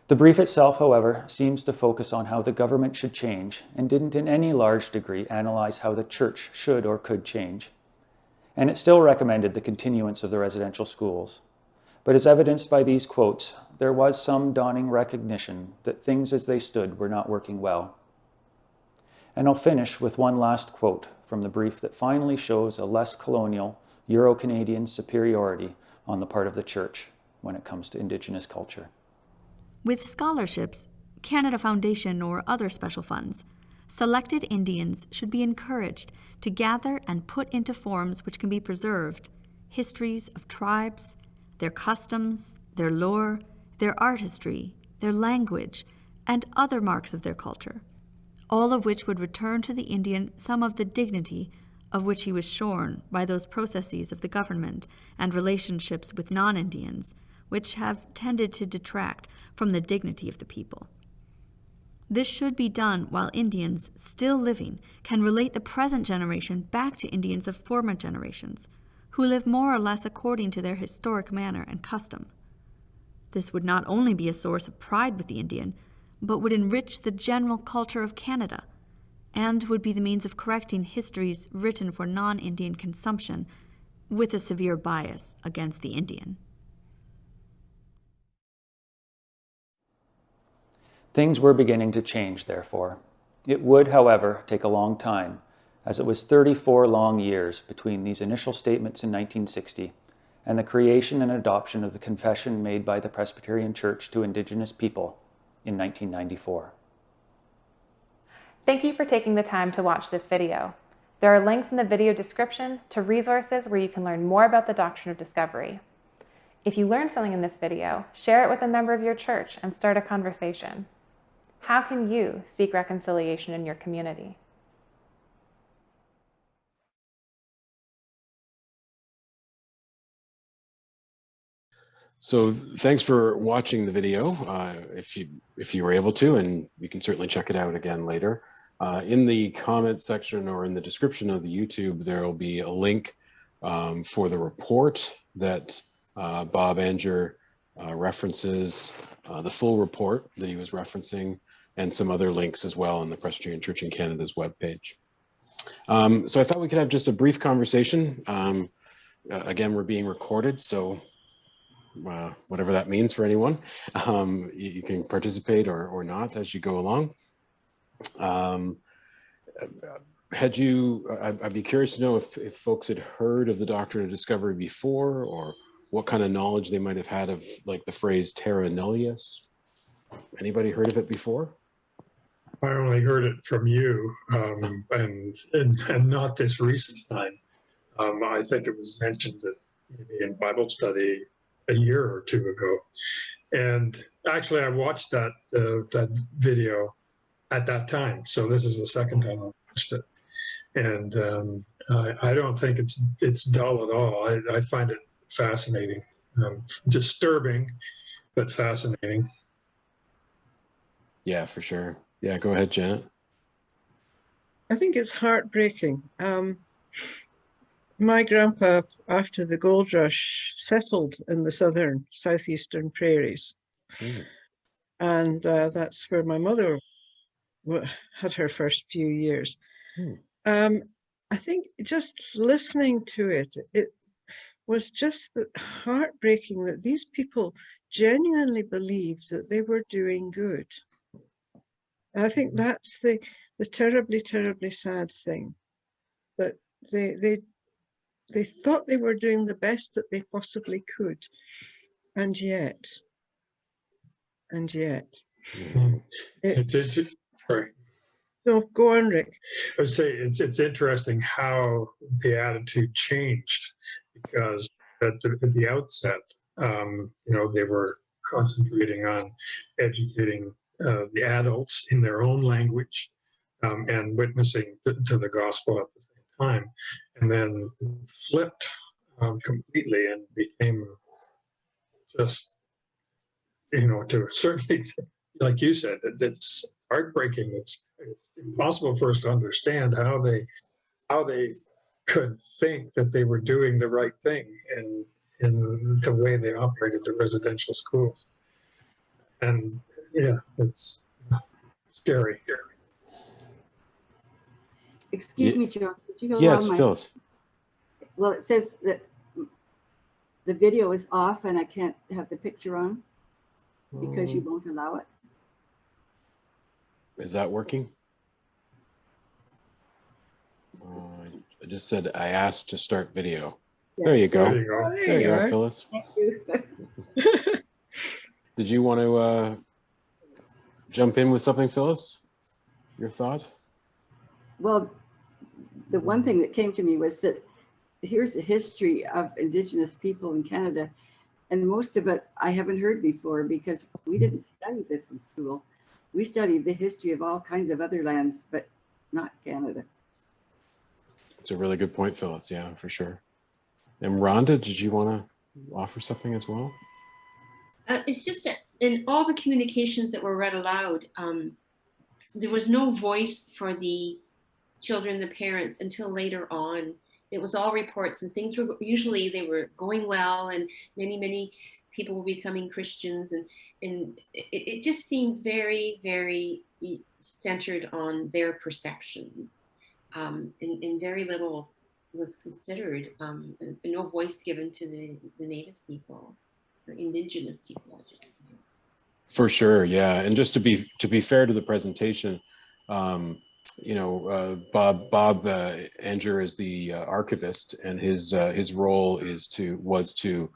The brief itself, however, seems to focus on how the government should change and didn't in any large degree analyze how the Church should or could change. And it still recommended the continuance of the residential schools. But as evidenced by these quotes, there was some dawning recognition that things as they stood were not working well. And I'll finish with one last quote from the brief that finally shows a less colonial, Euro-Canadian superiority on the part of the Church when it comes to Indigenous culture. With scholarships, Canada Foundation or other special funds, selected Indians should be encouraged to gather and put into forms which can be preserved histories of tribes, their customs, their lore, their artistry, their language, and other marks of their culture, all of which would return to the Indian some of the dignity of which he was shorn by those processes of the government and relationships with non-Indians, which have tended to detract from the dignity of the people. This should be done while Indians, still living, can relate the present generation back to Indians of former generations, who live more or less according to their historic manner and custom. This would not only be a source of pride with the Indian, but would enrich the general culture of Canada, and would be the means of correcting histories written for non-Indian consumption with a severe bias against the Indian. Things were beginning to change, therefore. It would, however, take a long time, as it was 34 long years between these initial statements in 1960 and the creation and adoption of the confession made by the Presbyterian Church to Indigenous people in 1994. Thank you for taking the time to watch this video. There are links in the video description to resources where you can learn more about the Doctrine of Discovery. If you learned something in this video, share it with a member of your church and start a conversation. How can you seek reconciliation in your community? So thanks for watching the video, if you were able to, and you can certainly check it out again later. In the comment section or in the description of the YouTube, there will be a link for the report that Bob Anger references, the full report that he was referencing, and some other links as well on the Presbyterian Church in Canada's webpage. So I thought we could have just a brief conversation. Again, we're being recorded, so whatever that means for anyone, you can participate or not as you go along. I'd be curious to know if folks had heard of the Doctrine of Discovery before, or what kind of knowledge they might have had of like the phrase terra nullius. Anybody heard of it before? I only heard it from you, and not this recent time. I think it was mentioned that maybe in Bible study a year or two ago. And actually I watched that video at that time. So this is the second time I watched it. And I don't think it's dull at all. I find it fascinating, disturbing, but fascinating. Yeah, for sure. Yeah, go ahead, Janet. I think it's heartbreaking. My grandpa, after the gold rush, settled in the southeastern prairies. Mm. And that's where my mother had her first few years. Mm. I think just listening to it, it was just heartbreaking that these people genuinely believed that they were doing good. And I think that's the terribly, terribly sad thing, that they thought they were doing the best that they possibly could, and yet. It's right. So go on, Rick. I would say it's interesting how the attitude changed, because at the outset, they were concentrating on educating the adults in their own language, and witnessing to the gospel at the same time, and then flipped completely and became just, to certainly, like you said, it's heartbreaking. It's impossible for us to understand how they could think that they were doing the right thing in the way they operated the residential schools. And yeah, it's scary. Excuse me, Joe. Did you allow Yes, Phyllis. Well, it says that the video is off and I can't have the picture on because you won't allow it. Is that working? I just said I asked to start video. Yes. There you go. There you go. There you are, are. Phyllis. Thank you. Did you want to jump in with something, Phyllis? Your thought? Well, the one thing that came to me was that here's the history of Indigenous people in Canada, and most of it I haven't heard before because we didn't study this in school. We studied the history of all kinds of other lands, but not Canada. It's a really good point, Phyllis. Yeah, for sure. And Rhonda, did you want to offer something as well? It's just that in all the communications that were read aloud, there was no voice for the children, the parents, until later on. It was all reports, and things were usually they were going well, and many people were becoming Christians, and it just seemed very, very centered on their perceptions, and very little was considered, and no voice given to the Native people or Indigenous people. For sure, yeah. And just to be fair to the presentation, Bob Anger is the archivist, and his role was to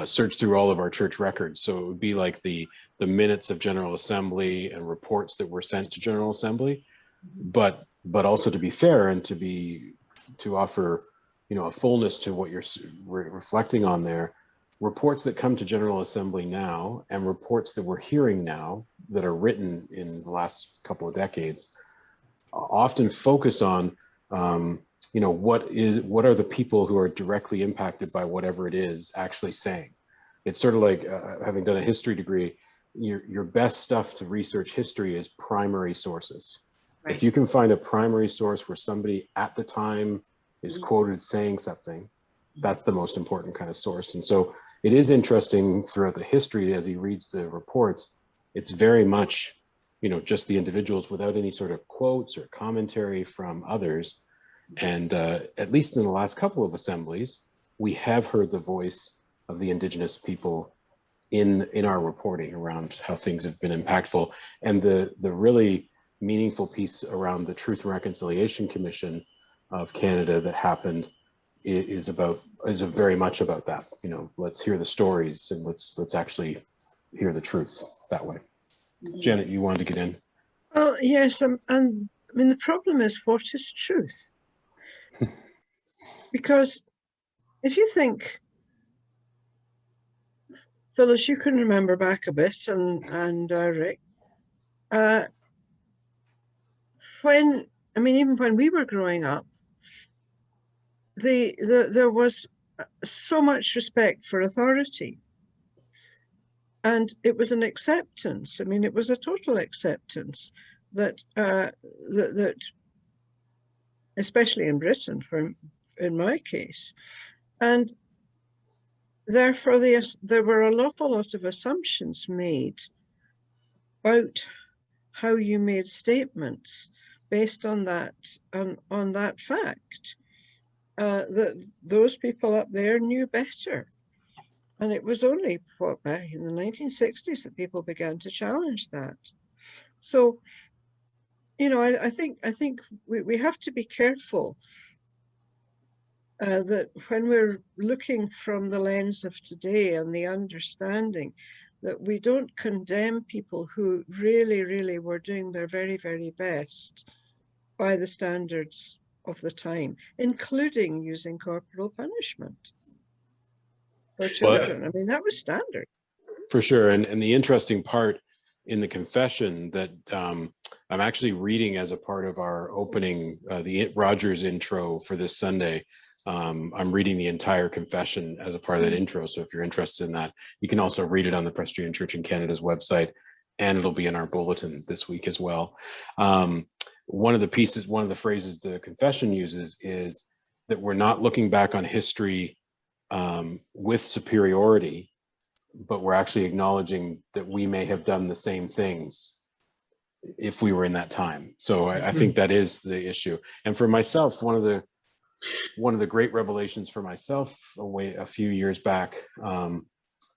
search through all of our church records. So it would be like the minutes of General Assembly and reports that were sent to General Assembly, but also to be fair and to offer a fullness to what you're reflecting on there. Reports that come to General Assembly now and reports that we're hearing now that are written in the last couple of decades often focus on what are the people who are directly impacted by whatever it is actually saying. It's sort of like having done a history degree, your best stuff to research history is primary sources. Right. If you can find a primary source where somebody at the time is quoted saying something, that's the most important kind of source. And so it is interesting throughout the history as he reads the reports, it's very much, just the individuals without any sort of quotes or commentary from others. And at least in the last couple of assemblies, we have heard the voice of the Indigenous people in our reporting around how things have been impactful. And the really meaningful piece around the Truth and Reconciliation Commission of Canada that happened is very much about that. Let's hear the stories and let's actually hear the truth that way. Janet, you wanted to get in? Well, yes, and the problem is, what is truth? Because if you think, Phyllis, you can remember back a bit, and Rick, even when we were growing up, there was so much respect for authority. And it was an acceptance. I mean, it was a total acceptance that that especially in Britain, in my case, and therefore there were an awful lot of assumptions made about how you made statements based on that fact, that those people up there knew better. And it was only back in the 1960s that people began to challenge that. So, you know, I think we have to be careful that when we're looking from the lens of today and the understanding that we don't condemn people who really, really were doing their very, very best by the standards of the time, including using corporal punishment for children. I mean, that was standard. For sure. And the interesting part in the confession that I'm actually reading as a part of our opening, the Rogers intro for this Sunday. I'm reading the entire confession as a part of that intro. So if you're interested in that, you can also read it on the Presbyterian Church in Canada's website, and it'll be in our bulletin this week as well. One of the phrases the confession uses is that we're not looking back on history with superiority, but we're actually acknowledging that we may have done the same things if we were in that time. So I think that is the issue. And for myself, one of the great revelations for myself a few years back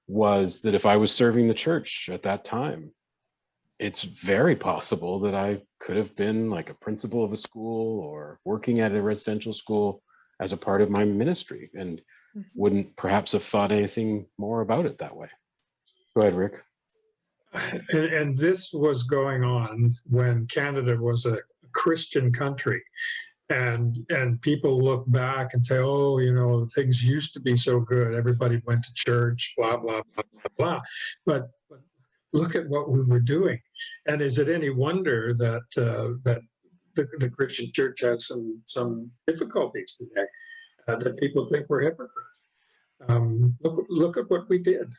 was that if I was serving the church at that time, it's very possible that I could have been like a principal of a school or working at a residential school as a part of my ministry, and wouldn't perhaps have thought anything more about it that way. Go ahead, Rick. And this was going on when Canada was a Christian country. And people look back and say, oh, you know, things used to be so good. Everybody went to church, blah, blah, blah, blah, blah. But look at what we were doing. And is it any wonder that the Christian church has some difficulties today, that people think we're hypocrites? Look at what we did.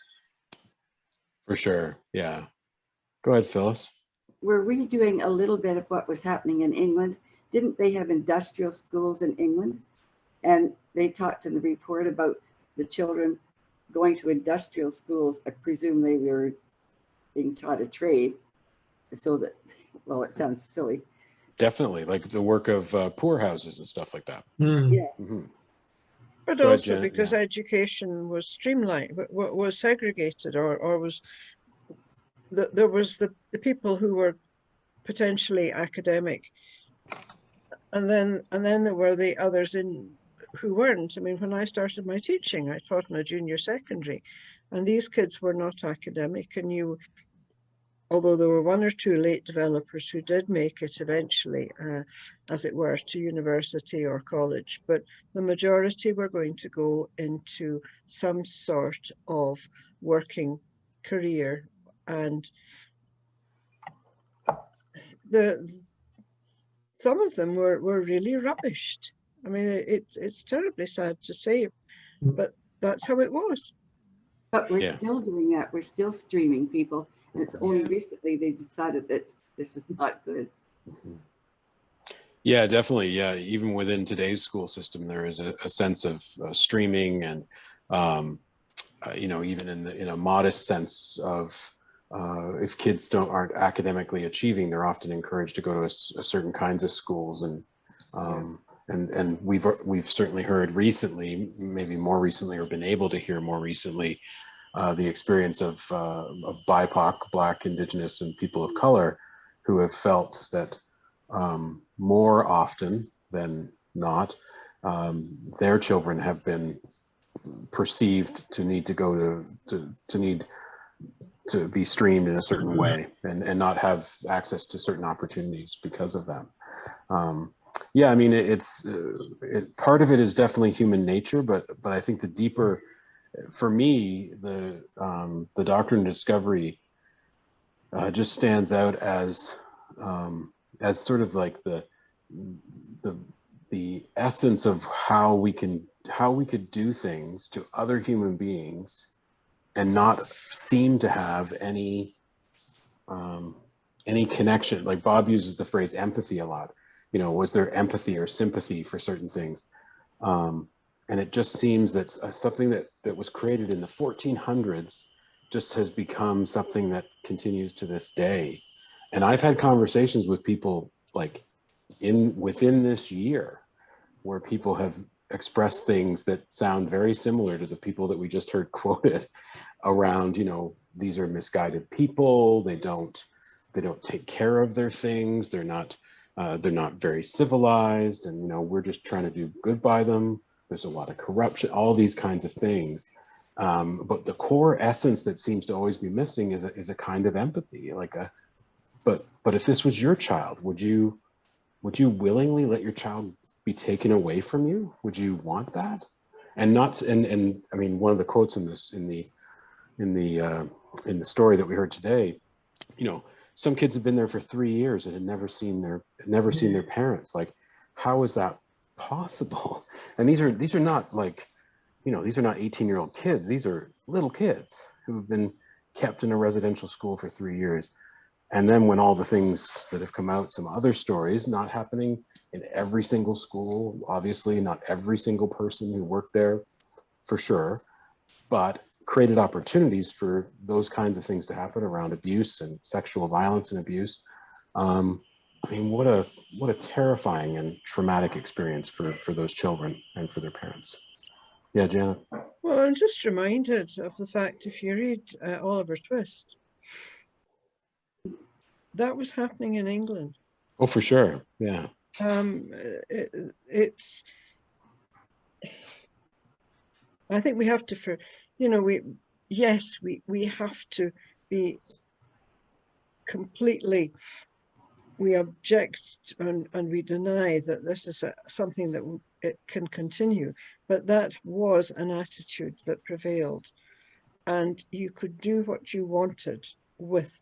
For sure. Yeah. Go ahead, Phyllis. We're redoing a little bit of what was happening in England. Didn't they have industrial schools in England? And they talked in the report about the children going to industrial schools. I presume they were being taught a trade. So that, well, it sounds silly. Definitely, like the work of poorhouses and stuff like that. Yeah. Mm-hmm. But Go ahead, also Janet. because Yeah. education was streamlined, was segregated, or was there was the people who were potentially academic, and then there were the others who weren't. I mean, when I started my teaching, I taught in a junior secondary, and these kids were not academic, and although there were one or two late developers who did make it eventually, as it were, to university or college, but the majority were going to go into some sort of working career. And some of them were really rubbished. I mean, it's terribly sad to say, but that's how it was. But we're still doing that. We're still streaming people. And it's only recently they decided that this is not good. Yeah, definitely. Yeah, even within today's school system, there is a sense of streaming, and you know, even in a modest sense of if kids aren't academically achieving, they're often encouraged to go to a certain kinds of schools, and we've certainly heard recently, maybe more recently, or been able to hear more recently, the experience of BIPOC, Black, Indigenous, and people of color, who have felt that more often than not, their children have been perceived to need to go to need to be streamed in a certain way, and not have access to certain opportunities because of that. Yeah, I mean, part of it is definitely human nature, but I think the deeper, for me, the Doctrine of Discovery just stands out as sort of like the essence of how we could do things to other human beings not seem to have any connection. Like Bob uses the phrase empathy a lot. Was there empathy or sympathy for certain things? And it just seems that something that was created in the 1400s just has become something that continues to this day. And I've had conversations with people like within this year where people have expressed things that sound very similar to the people that we just heard quoted around, these are misguided people. They don't take care of their things. They're not very civilized, and we're just trying to do good by them. There's a lot of corruption, all these kinds of things. But the core essence that seems to always be missing is a kind of empathy. But if this was your child, would you willingly let your child be taken away from you? Would you want that? And I mean, one of the quotes in the story that we heard today, some kids have been there for 3 years and had never seen their parents. Like, how is that possible? And these are not like, these are not 18-year-old kids. These are little kids who have been kept in a residential school for 3 years. And then when all the things that have come out, some other stories, not happening in every single school, obviously not every single person who worked there, for sure, but created opportunities for those kinds of things to happen around abuse and sexual violence and abuse. I mean, what a terrifying and traumatic experience for those children and for their parents. Yeah, Janet. Well, I'm just reminded of the fact, if you read Oliver Twist, that was happening in England. Oh, for sure. Yeah. I think we have to, we have to be completely, we object and we deny that this is something that it can continue, but that was an attitude that prevailed, and you could do what you wanted with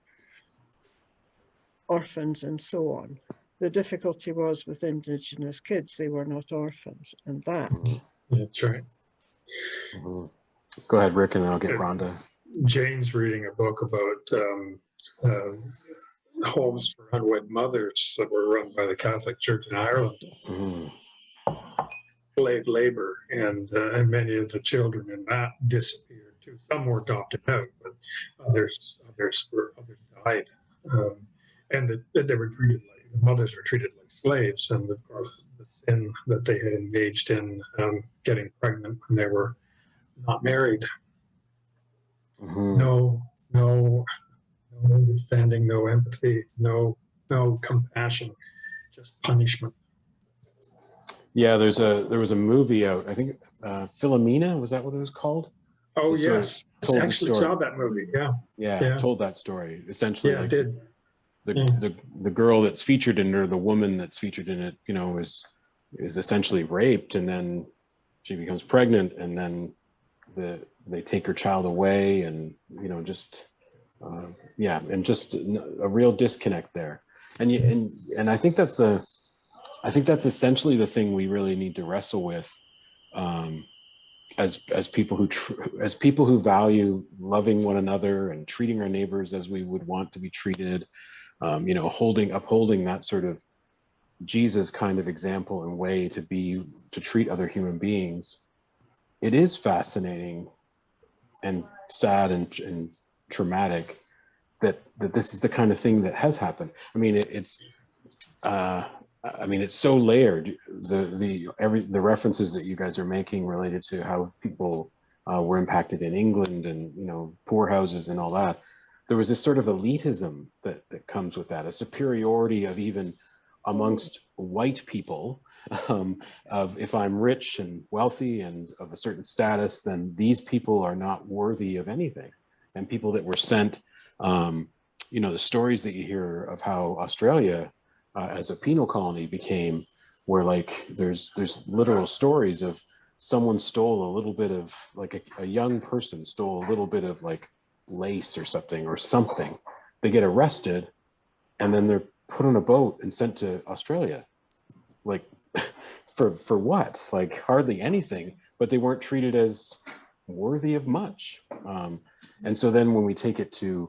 orphans and so on. The difficulty was with Indigenous kids, they were not orphans, and that. That's right. Mm-hmm. Go ahead, Rick, and then I'll get Rhonda. Jane's reading a book about homes for unwed mothers that were run by the Catholic Church in Ireland. Mm-hmm. Slave labor, and many of the children in that disappeared too. Some were adopted out, but others died. And they were treated like, the mothers were treated like slaves, and of course the sin that they had engaged in, getting pregnant when they were not married. Mm-hmm. No understanding, no empathy, no compassion, just punishment. Yeah, there was a movie out, I think Philomena, was that what it was called? Oh, yes. I actually saw that movie. Yeah. Told that story essentially. Yeah, like, it did. The girl that's featured in it, or the woman that's featured in it, is essentially raped, and then she becomes pregnant, and then they take her child away, and just a real disconnect there. And I think that's essentially the thing we really need to wrestle with, as people who value loving one another and treating our neighbors as we would want to be treated. Upholding that sort of Jesus kind of example and way to treat other human beings. It is fascinating and sad and traumatic that this is the kind of thing that has happened. I mean, it's so layered. The references that you guys are making related to how people were impacted in England, and poorhouses and all that. There was this sort of elitism that comes with that, a superiority of even amongst white people, of if I'm rich and wealthy and of a certain status, then these people are not worthy of anything. And people that were sent, the stories that you hear of how Australia as a penal colony became, where like there's literal stories of someone stole a little bit of, like a young person stole a little bit of like lace or something. They get arrested, and then they're put on a boat and sent to Australia, like for what? Like hardly anything. But they weren't treated as worthy of much. And so then when we take it to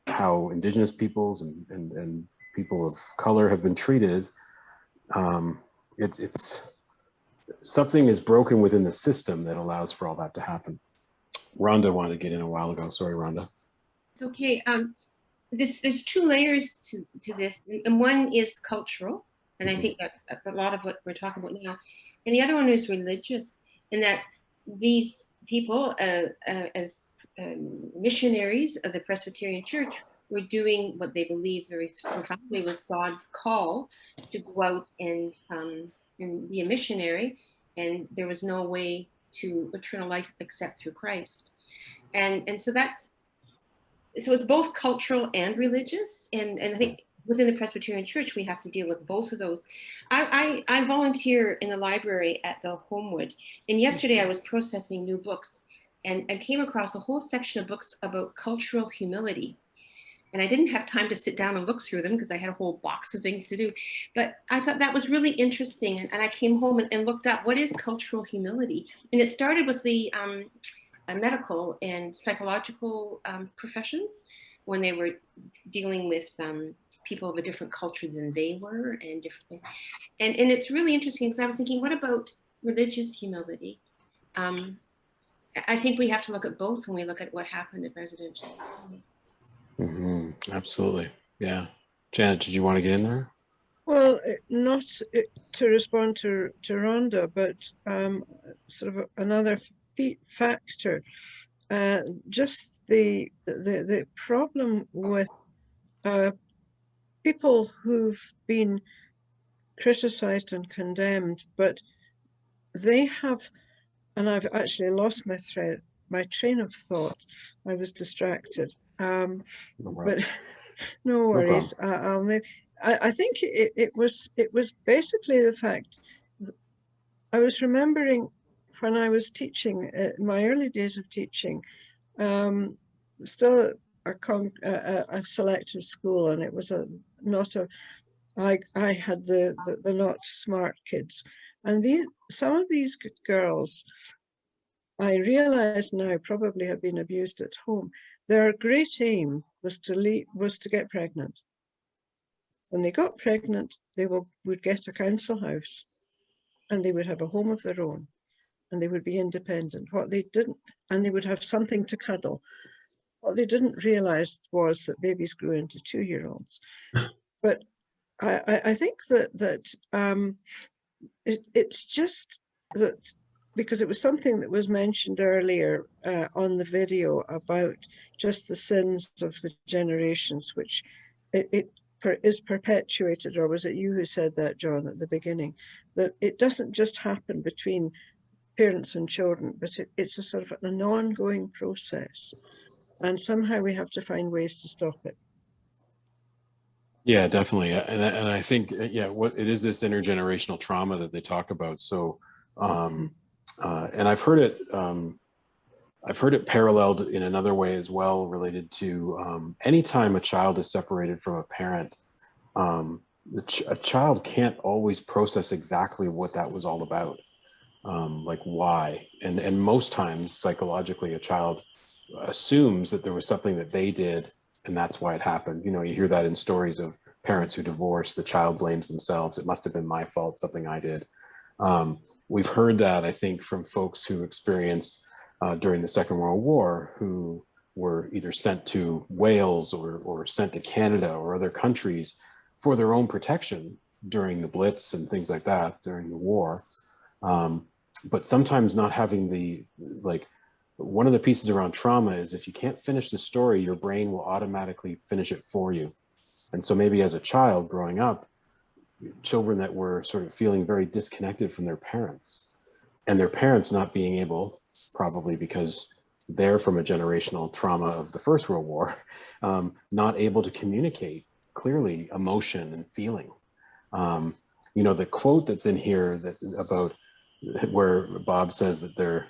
how Indigenous peoples and people of color have been treated, it's something is broken within the system that allows for all that to happen. Rhonda wanted to get in a while ago. Sorry, Rhonda. It's okay. There's two layers to this, and one is cultural, and I think that's a lot of what we're talking about now. And the other one is religious, in that these people, as missionaries of the Presbyterian Church, were doing what they believed very profoundly was God's call to go out and be a missionary, and there was no way to eternal life except through Christ. And so it's both cultural and religious, and I think within the Presbyterian Church we have to deal with both of those. I volunteer in the library at the Homewood, and yesterday I was processing new books and came across a whole section of books about cultural humility. And I didn't have time to sit down and look through them because I had a whole box of things to do. But I thought that was really interesting. And I came home and looked up, what is cultural humility? And it started with the medical and psychological professions, when they were dealing with people of a different culture than they were, and different things. And it's really interesting, because I was thinking, what about religious humility? I think we have to look at both when we look at what happened at residential. Absolutely. Yeah. Janet, did you want to get in there? Well, not to respond to Rhonda, but sort of another factor. Just the problem with people who've been criticized and condemned, but they have, and I've actually lost my train of thought. I was distracted. But no worries. I think it was basically the fact that I was remembering when I was teaching, in my early days of teaching, still a selective school, and it was I had the not smart kids, and some of these girls, I realize now, probably have been abused at home. Their great aim was to get pregnant. When they got pregnant, they would get a council house, and they would have a home of their own, and they would be independent. What they didn't, and they would have something to cuddle. What they didn't realize was that babies grew into 2-year-olds. But I think that it's just that, because it was something that was mentioned earlier on the video about just the sins of the generations, which it is perpetuated, or was it you who said that, John, at the beginning, that it doesn't just happen between parents and children, but it's a sort of an ongoing process, and somehow we have to find ways to stop it. Yeah, definitely. And I think, what it is, this intergenerational trauma that they talk about. So, and I've heard it paralleled in another way as well, related to anytime a child is separated from a parent, a child can't always process exactly what that was all about, like why. And most times, psychologically, a child assumes that there was something that they did, and that's why it happened. You hear that in stories of parents who divorce, the child blames themselves. It must have been my fault, something I did. We've heard that, I think, from folks who experienced during the Second World War, who were either sent to Wales or sent to Canada or other countries for their own protection during the Blitz and things like that during the war. But sometimes not having one of the pieces around trauma is, if you can't finish the story, your brain will automatically finish it for you. And so maybe as a child growing up, children that were sort of feeling very disconnected from their parents, and their parents not being able, probably because they're from a generational trauma of the First World War, not able to communicate clearly emotion and feeling. The quote that's in here about where Bob says that the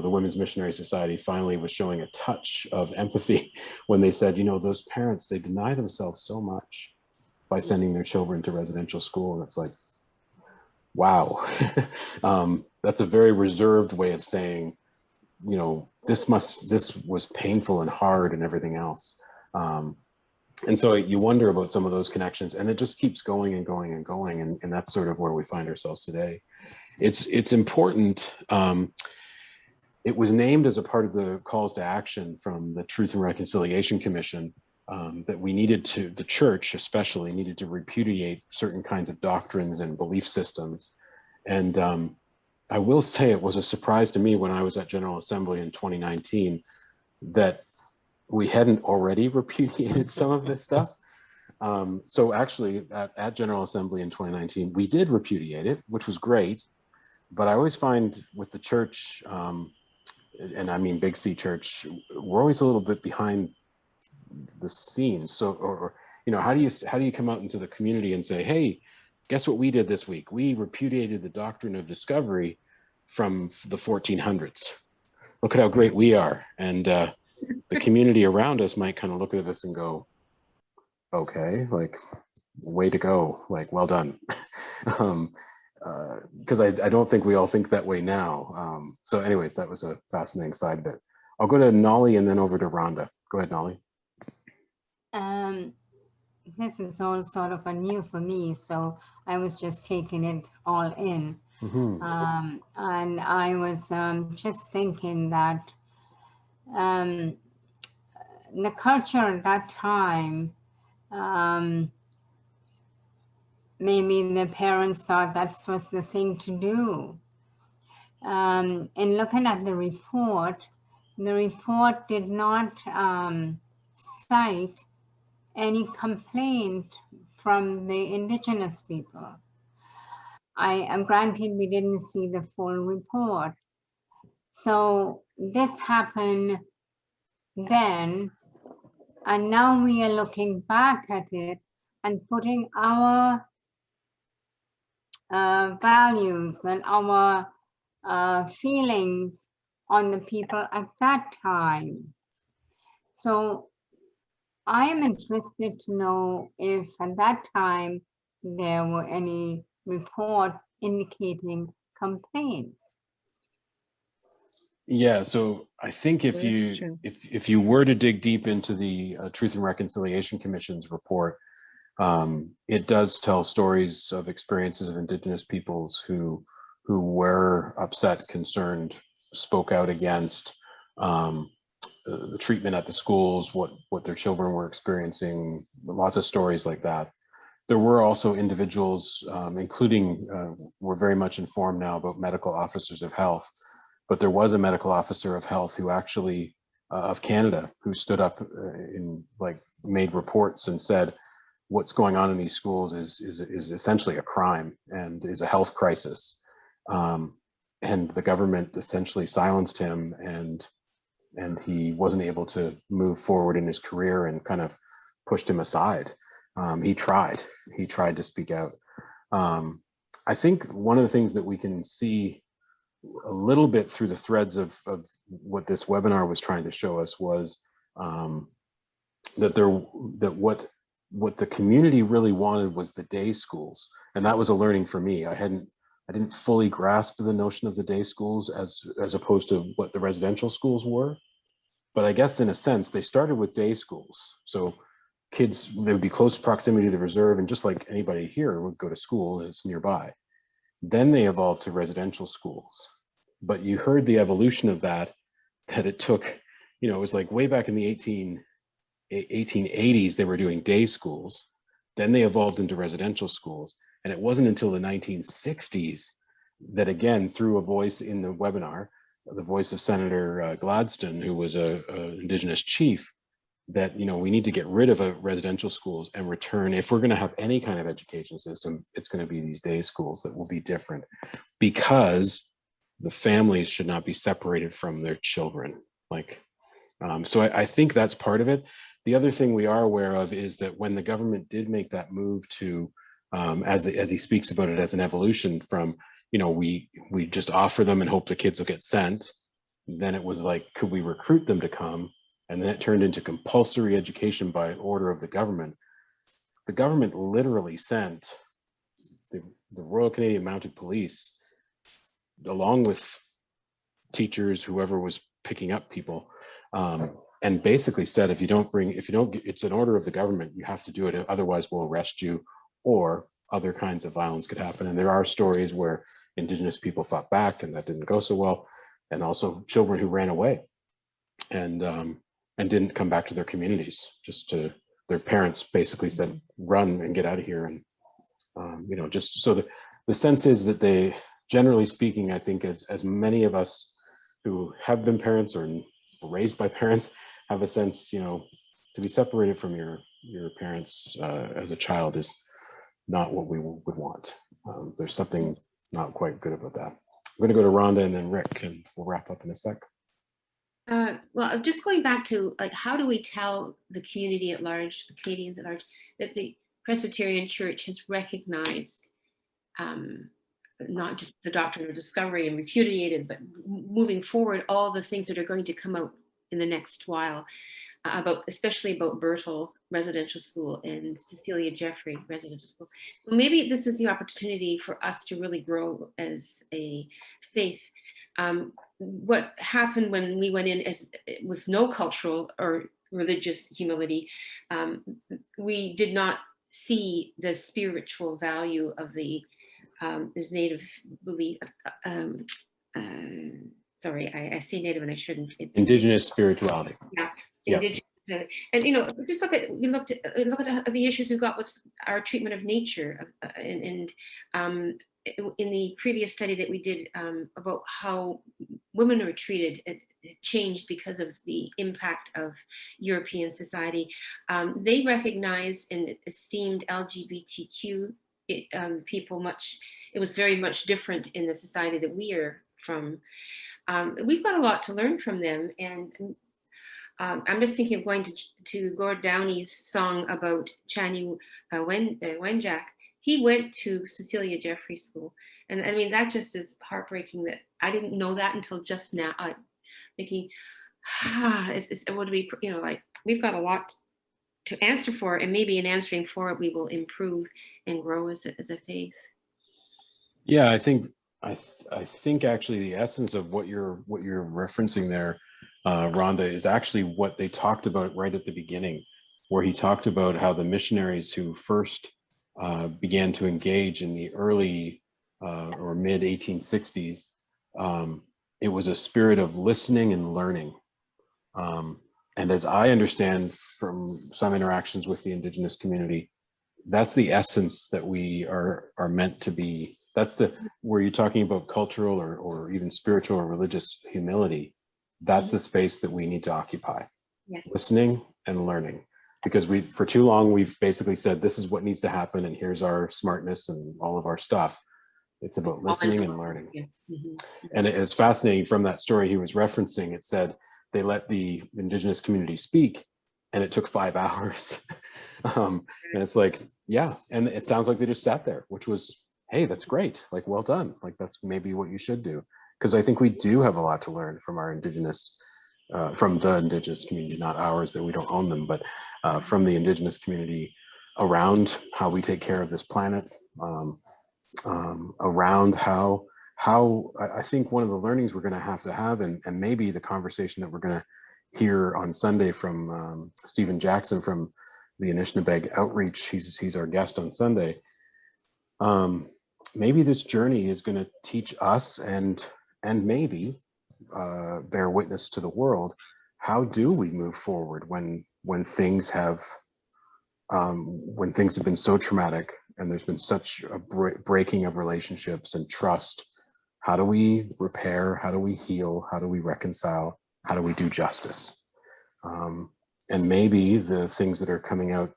Women's Missionary Society finally was showing a touch of empathy when they said, those parents, they deny themselves so much by sending their children to residential school. And it's like, wow, that's a very reserved way of saying you know, this was painful and hard and everything else. And so you wonder about some of those connections, and it just keeps going and going and going. And that's sort of where we find ourselves today. It's important. It was named as a part of the calls to action from the Truth and Reconciliation Commission, that we needed to, the church especially, needed to repudiate certain kinds of doctrines and belief systems. And I will say it was a surprise to me when I was at General Assembly in 2019 that we hadn't already repudiated some of this stuff. So actually at General Assembly in 2019, we did repudiate it, which was great. But I always find with the church, and I mean Big C Church, we're always a little bit behind the scenes. So, or you know, how do you come out into the community and say, hey, guess what we did this week? We repudiated the doctrine of discovery from the 1400s. Look at how great we are. And the community around us might kind of look at us and go, okay, like, way to go, like, well done. Because I don't think we all think that way now. So anyways, that was a fascinating side of it. I'll go to Nolly and then over to Rhonda. Go ahead, Nolly. This is all sort of a new for me, so I was just taking it all in. Mm-hmm. And I was just thinking that the culture at that time, maybe the parents thought that was the thing to do. In looking at the report did not cite any complaint from the indigenous people. I'm granted we didn't see the full report. So this happened then, and now we are looking back at it and putting our values and our feelings on the people at that time. So I am interested to know if at that time there were any report indicating complaints. Yeah, so I think if you were to dig deep into the Truth and Reconciliation Commission's report, it does tell stories of experiences of Indigenous peoples who were upset, concerned, spoke out against the treatment at the schools, what their children were experiencing, lots of stories like that. There were also individuals, including, we're very much informed now about medical officers of health, but there was a medical officer of health who actually, of Canada, who stood up and made reports and said, what's going on in these schools is essentially a crime and is a health crisis. And the government essentially silenced him, and he wasn't able to move forward in his career and kind of pushed him aside. He tried to speak out. I think one of the things that we can see a little bit through the threads of what this webinar was trying to show us was that what the community really wanted was the day schools. And that was a learning for me. I didn't fully grasp the notion of the day schools as opposed to what the residential schools were. But I guess in a sense, they started with day schools. So kids, they would be close proximity to the reserve, and just like anybody here would go to school, it's nearby. Then they evolved to residential schools. But you heard the evolution of that it took, it was like way back in the 1880s, they were doing day schools. Then they evolved into residential schools. And it wasn't until the 1960s that, again, through a voice in the webinar, the voice of Senator Gladstone, who was a Indigenous chief, that we need to get rid of residential schools and return, if we're going to have any kind of education system, it's going to be these day schools that will be different, because the families should not be separated from their children. So I think that's part of it. The other thing we are aware of is that when the government did make that move to, as he speaks about it as an evolution from, we just offer them and hope the kids will get sent. Then it was like, could we recruit them to come? And then it turned into compulsory education by order of the government. The government literally sent the Royal Canadian Mounted Police, along with teachers, whoever was picking up people, and basically said, if you don't, it's an order of the government, you have to do it, otherwise we'll arrest you, or other kinds of violence could happen. And there are stories where Indigenous people fought back and that didn't go so well, and also children who ran away and didn't come back to their communities. Their parents basically said, run and get out of here. And just so the sense is that they, generally speaking, I think as many of us who have been parents or raised by parents have a sense, to be separated from your parents as a child is not what we would want. There's something not quite good about that. I'm going to go to Rhonda and then Rick, and we'll wrap up in a sec. Well, just going back to how do we tell the community at large, the Canadians at large, that the Presbyterian Church has recognized not just the doctrine of discovery and repudiated, but moving forward, all the things that are going to come out in the next while, especially about Bertel Residential School and Cecilia Jeffrey Residential School. So maybe this is the opportunity for us to really grow as a faith. What happened when we went in with no cultural or religious humility, we did not see the spiritual value of the Native belief. Sorry, I say Native and I shouldn't. It's Indigenous spirituality. Yeah, yeah. Indigenous. And just look at the issues we've got with our treatment of nature, and in the previous study that we did about how women are treated, it changed because of the impact of European society. They recognized and esteemed LGBTQ people it was very much different in the society that we are from. We've got a lot to learn from them, and I'm just thinking of going to Gord Downey's song about Chani Wenjack. He went to Cecilia Jeffrey School. And I mean, that just is heartbreaking that I didn't know that until just now. I'm thinking, it would be, we've got a lot to answer for, and maybe in answering for it, we will improve and grow as a faith. Yeah, I think actually the essence of what you're referencing there, Rhonda, is actually what they talked about right at the beginning, where he talked about how the missionaries who first began to engage in the early or mid 1860s, it was a spirit of listening and learning. And as I understand from some interactions with the Indigenous community, that's the essence that we are meant to be. That's where you're talking about cultural or even spiritual or religious humility. That's the space that we need to occupy. Yes. Listening and learning. Because for too long, we've basically said, this is what needs to happen, and here's our smartness and all of our stuff. It's about listening and learning. Yeah. Mm-hmm. And it's fascinating from that story he was referencing. It said they let the Indigenous community speak, and it took 5 hours. And it's like, yeah. And it sounds like they just sat there, which was, hey, that's great. Like, well done. Like, that's maybe what you should do. Because I think we do have a lot to learn from our Indigenous from the Indigenous community, not ours, that we don't own them, but from the Indigenous community around how we take care of this planet, around how I think one of the learnings we're going to have, and maybe the conversation that we're going to hear on Sunday from Stephen Jackson from the Anishinaabe Outreach, he's our guest on Sunday. Maybe this journey is going to teach us and maybe bear witness to the world. How do we move forward when things have been so traumatic and there's been such a breaking of relationships and trust? How do we repair? How do we heal? How do we reconcile? How do we do justice? And maybe the things that are coming out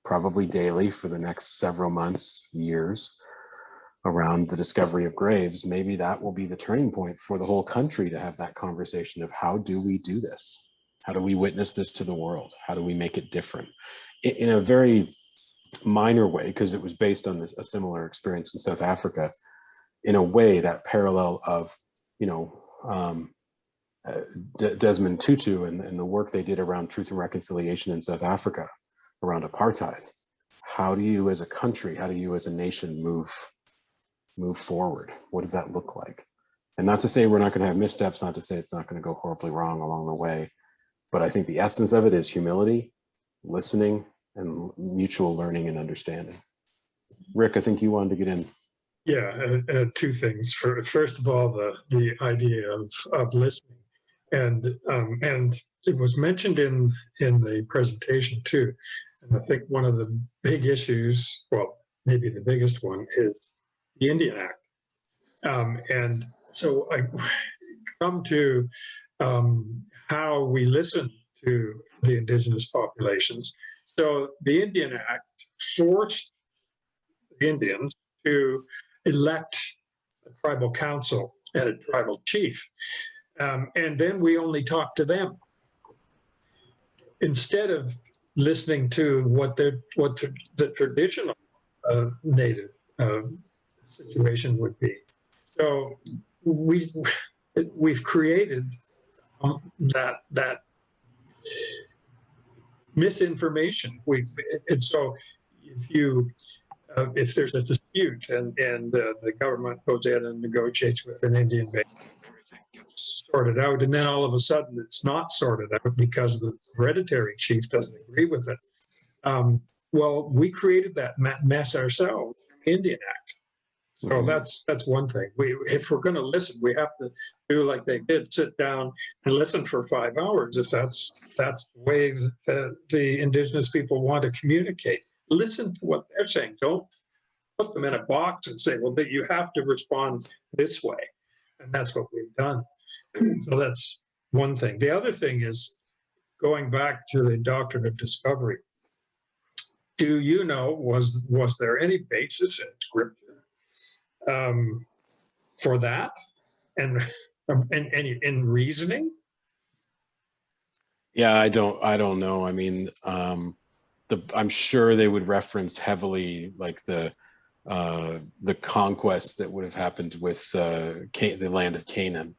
probably daily for the next several months, years, around the discovery of graves, maybe that will be the turning point for the whole country to have that conversation of how do we do this? How do we witness this to the world? How do we make it different? In a very minor way, because it was based on a similar experience in South Africa, in a way that parallel of, Desmond Tutu and the work they did around truth and reconciliation in South Africa, around apartheid. How do you as a country, how do you as a nation move forward? What does that look like? And not to say we're not going to have missteps, not to say it's not going to go horribly wrong along the way, but I think the essence of it is humility, listening, and mutual learning and understanding. Rick, I think you wanted to get in. Yeah, two things. First of all, the idea of listening, and it was mentioned in the presentation too. And I think one of the big issues, well, maybe the biggest one, is the Indian Act. And so I come to how we listen to the indigenous populations. So the Indian Act forced the Indians to elect a tribal council and a tribal chief. And then we only talk to them instead of listening to what the traditional native situation would be. So we've created that misinformation. And so if there's a dispute and the government goes in and negotiates with an Indian base, everything gets sorted out, and then all of a sudden it's not sorted out because the hereditary chief doesn't agree with it. Well, we created that mess ourselves, the Indian Act. So that's one thing. If we're going to listen, we have to do like they did, sit down and listen for 5 hours. If that's the way that the indigenous people want to communicate. Listen to what they're saying. Don't put them in a box and say, well, you have to respond this way. And that's what we've done. So that's one thing. The other thing is going back to the doctrine of discovery. Do you know, was there any basis in Scripture for that and in reasoning? Yeah, I don't know. I mean, I'm sure they would reference heavily like the conquest that would have happened with the land of Canaan.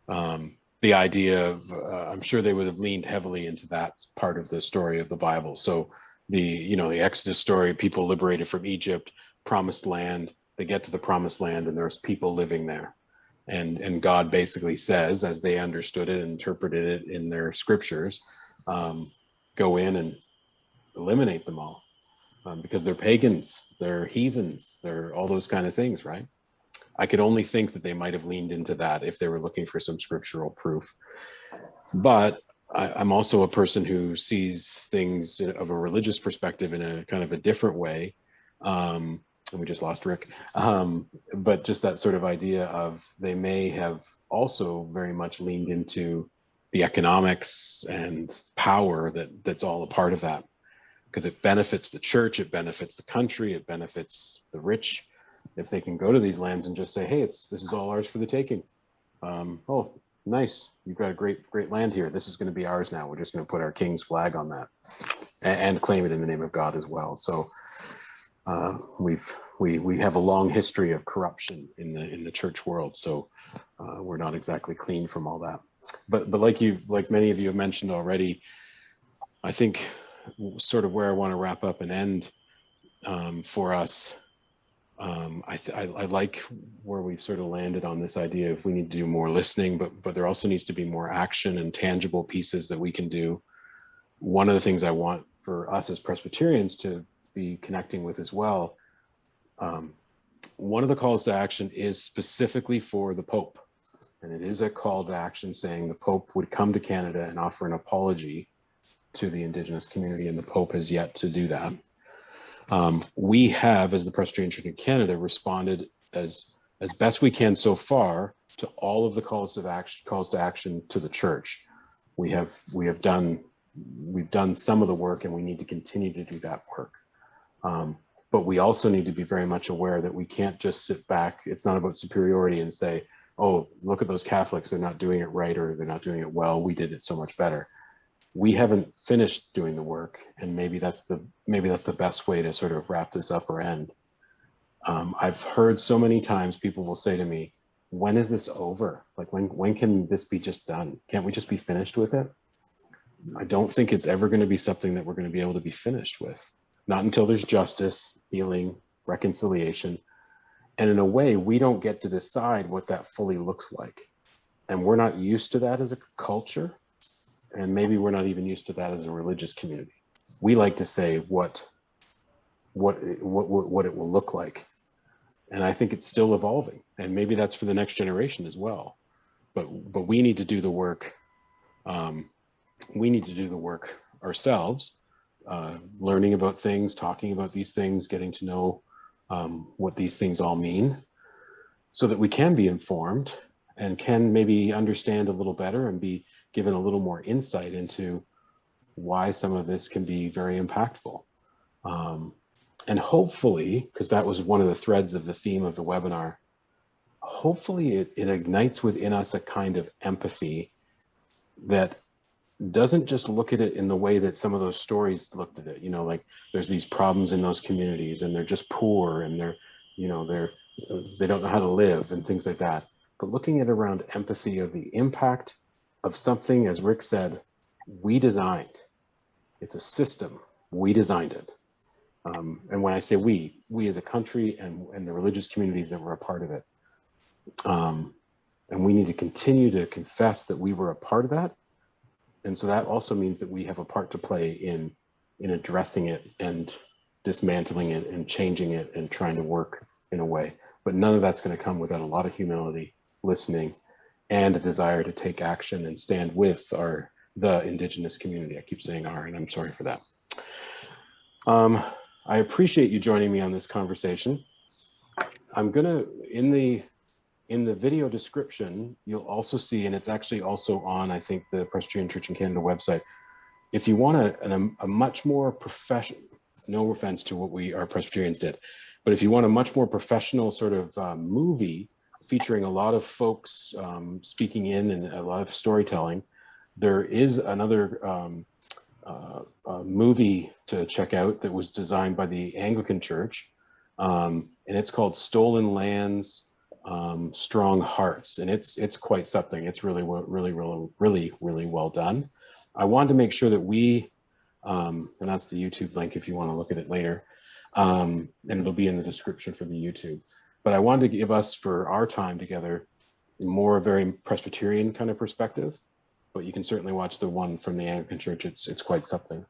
The idea of I'm sure they would have leaned heavily into that part of the story of the Bible. So the Exodus story, people liberated from Egypt, promised land. They get to the promised land and there's people living there, and God basically says, as they understood it and interpreted it in their scriptures, go in and eliminate them all, because they're pagans, they're heathens, they're all those kind of things, right? I could only think that they might have leaned into that if they were looking for some scriptural proof. But I'm also a person who sees things of a religious perspective in a kind of a different way. And we just lost Rick. But just that sort of idea of they may have also very much leaned into the economics and power that's all a part of that. Because it benefits the church, it benefits the country, it benefits the rich. If they can go to these lands and just say, hey, this is all ours for the taking. Oh, nice. You've got a great land here. This is going to be ours now. We're just going to put our king's flag on that and claim it in the name of God as well. So we have a long history of corruption in the church world. So we're not exactly clean from all that. But like many of you have mentioned already, I think sort of where I want to wrap up and end for us. I like where we've sort of landed on this idea of we need to do more listening, but there also needs to be more action and tangible pieces that we can do. One of the things I want for us as Presbyterians to be connecting with as well, one of the calls to action is specifically for the Pope. And it is a call to action saying the Pope would come to Canada and offer an apology to the Indigenous community, and the Pope has yet to do that. We have, as the Presbyterian Church in Canada, responded as best we can so far to all of the calls to action to the church. We've done some of the work, and we need to continue to do that work. But we also need to be very much aware that we can't just sit back. It's not about superiority and say, oh, look at those Catholics, they're not doing it right, or they're not doing it well. We did it so much better. We haven't finished doing the work, and maybe that's the best way to sort of wrap this up or end. I've heard so many times people will say to me, when is this over? Like, when can this be just done? Can't we just be finished with it? I don't think it's ever going to be something that we're going to be able to be finished with. Not until there's justice, healing, reconciliation. And in a way, we don't get to decide what that fully looks like. And we're not used to that as a culture. And maybe we're not even used to that as a religious community. We like to say what it will look like. And I think it's still evolving. And maybe that's for the next generation as well. But we need to do the work. We need to do the work ourselves, learning about things, talking about these things, getting to know what these things all mean, so that we can be informed and can maybe understand a little better and be given a little more insight into why some of this can be very impactful. And hopefully, because that was one of the threads of the theme of the webinar, hopefully it ignites within us a kind of empathy that doesn't just look at it in the way that some of those stories looked at it. You know, like there's these problems in those communities and they're just poor and they don't know how to live and things like that. But looking at around empathy of the impact of something, as Rick said, we designed. It's a system. We designed it. And when I say we as a country and the religious communities that were a part of it. And we need to continue to confess that we were a part of that. And so that also means that we have a part to play in addressing it and dismantling it and changing it and trying to work in a way. But none of that's going to come without a lot of humility, listening, and a desire to take action and stand with the Indigenous community. I keep saying our, and I'm sorry for that. I appreciate you joining me on this conversation. I'm gonna, in the video description, you'll also see, and it's actually also on, I think, the Presbyterian Church in Canada website. If you want a much more professional, no offense to what our Presbyterians did, but if you want a much more professional sort of movie featuring a lot of folks speaking in and a lot of storytelling, there is another movie to check out that was designed by the Anglican Church, and it's called Stolen Lands, Strong Hearts, and it's quite something. It's really well done. I wanted to make sure that we, and that's the YouTube link if you want to look at it later, and it'll be in the description for the YouTube. But I wanted to give us, for our time together, more very Presbyterian kind of perspective. But you can certainly watch the one from the Anglican Church. It's quite something.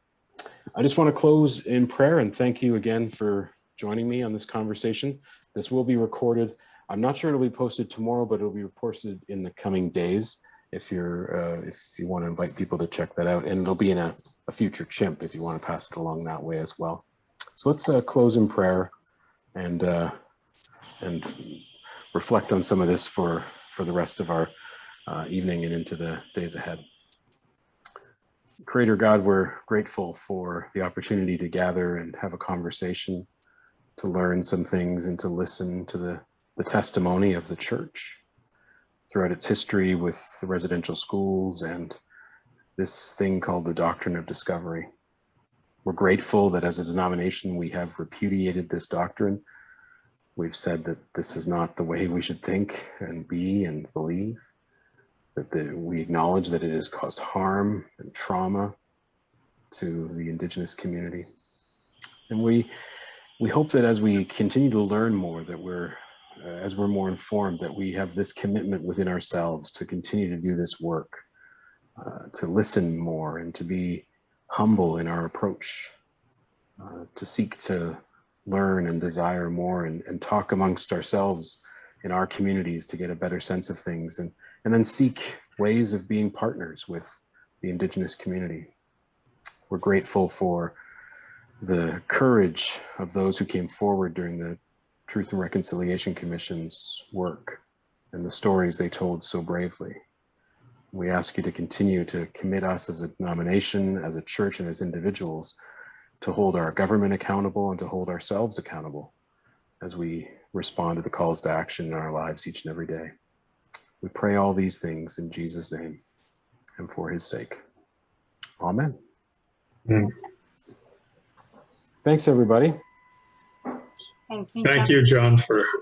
I just want to close in prayer and thank you again for joining me on this conversation. This will be recorded. I'm not sure it'll be posted tomorrow, but it'll be posted in the coming days if you want to invite people to check that out. And it'll be in a future chimp if you want to pass it along that way as well. So let's close in prayer and reflect on some of this for the rest of our evening and into the days ahead. Creator God, we're grateful for the opportunity to gather and have a conversation, to learn some things and to listen to the testimony of the church throughout its history with the residential schools and this thing called the Doctrine of Discovery. We're grateful that as a denomination, we have repudiated this doctrine. We've said that this is not the way we should think and be and believe. That we acknowledge that it has caused harm and trauma to the Indigenous community. And we hope that as we continue to learn more, that as we're more informed, that we have this commitment within ourselves to continue to do this work, to listen more and to be humble in our approach, to seek to learn and desire more and talk amongst ourselves in our communities to get a better sense of things, and then seek ways of being partners with the Indigenous community. We're grateful for the courage of those who came forward during the Truth and Reconciliation Commission's work and the stories they told so bravely. We ask you to continue to commit us as a denomination, as a church, and as individuals to hold our government accountable and to hold ourselves accountable as we respond to the calls to action in our lives each and every day. We pray all these things in Jesus' name and for his sake. Amen. Thanks, everybody. Thank you, Thank you, John, for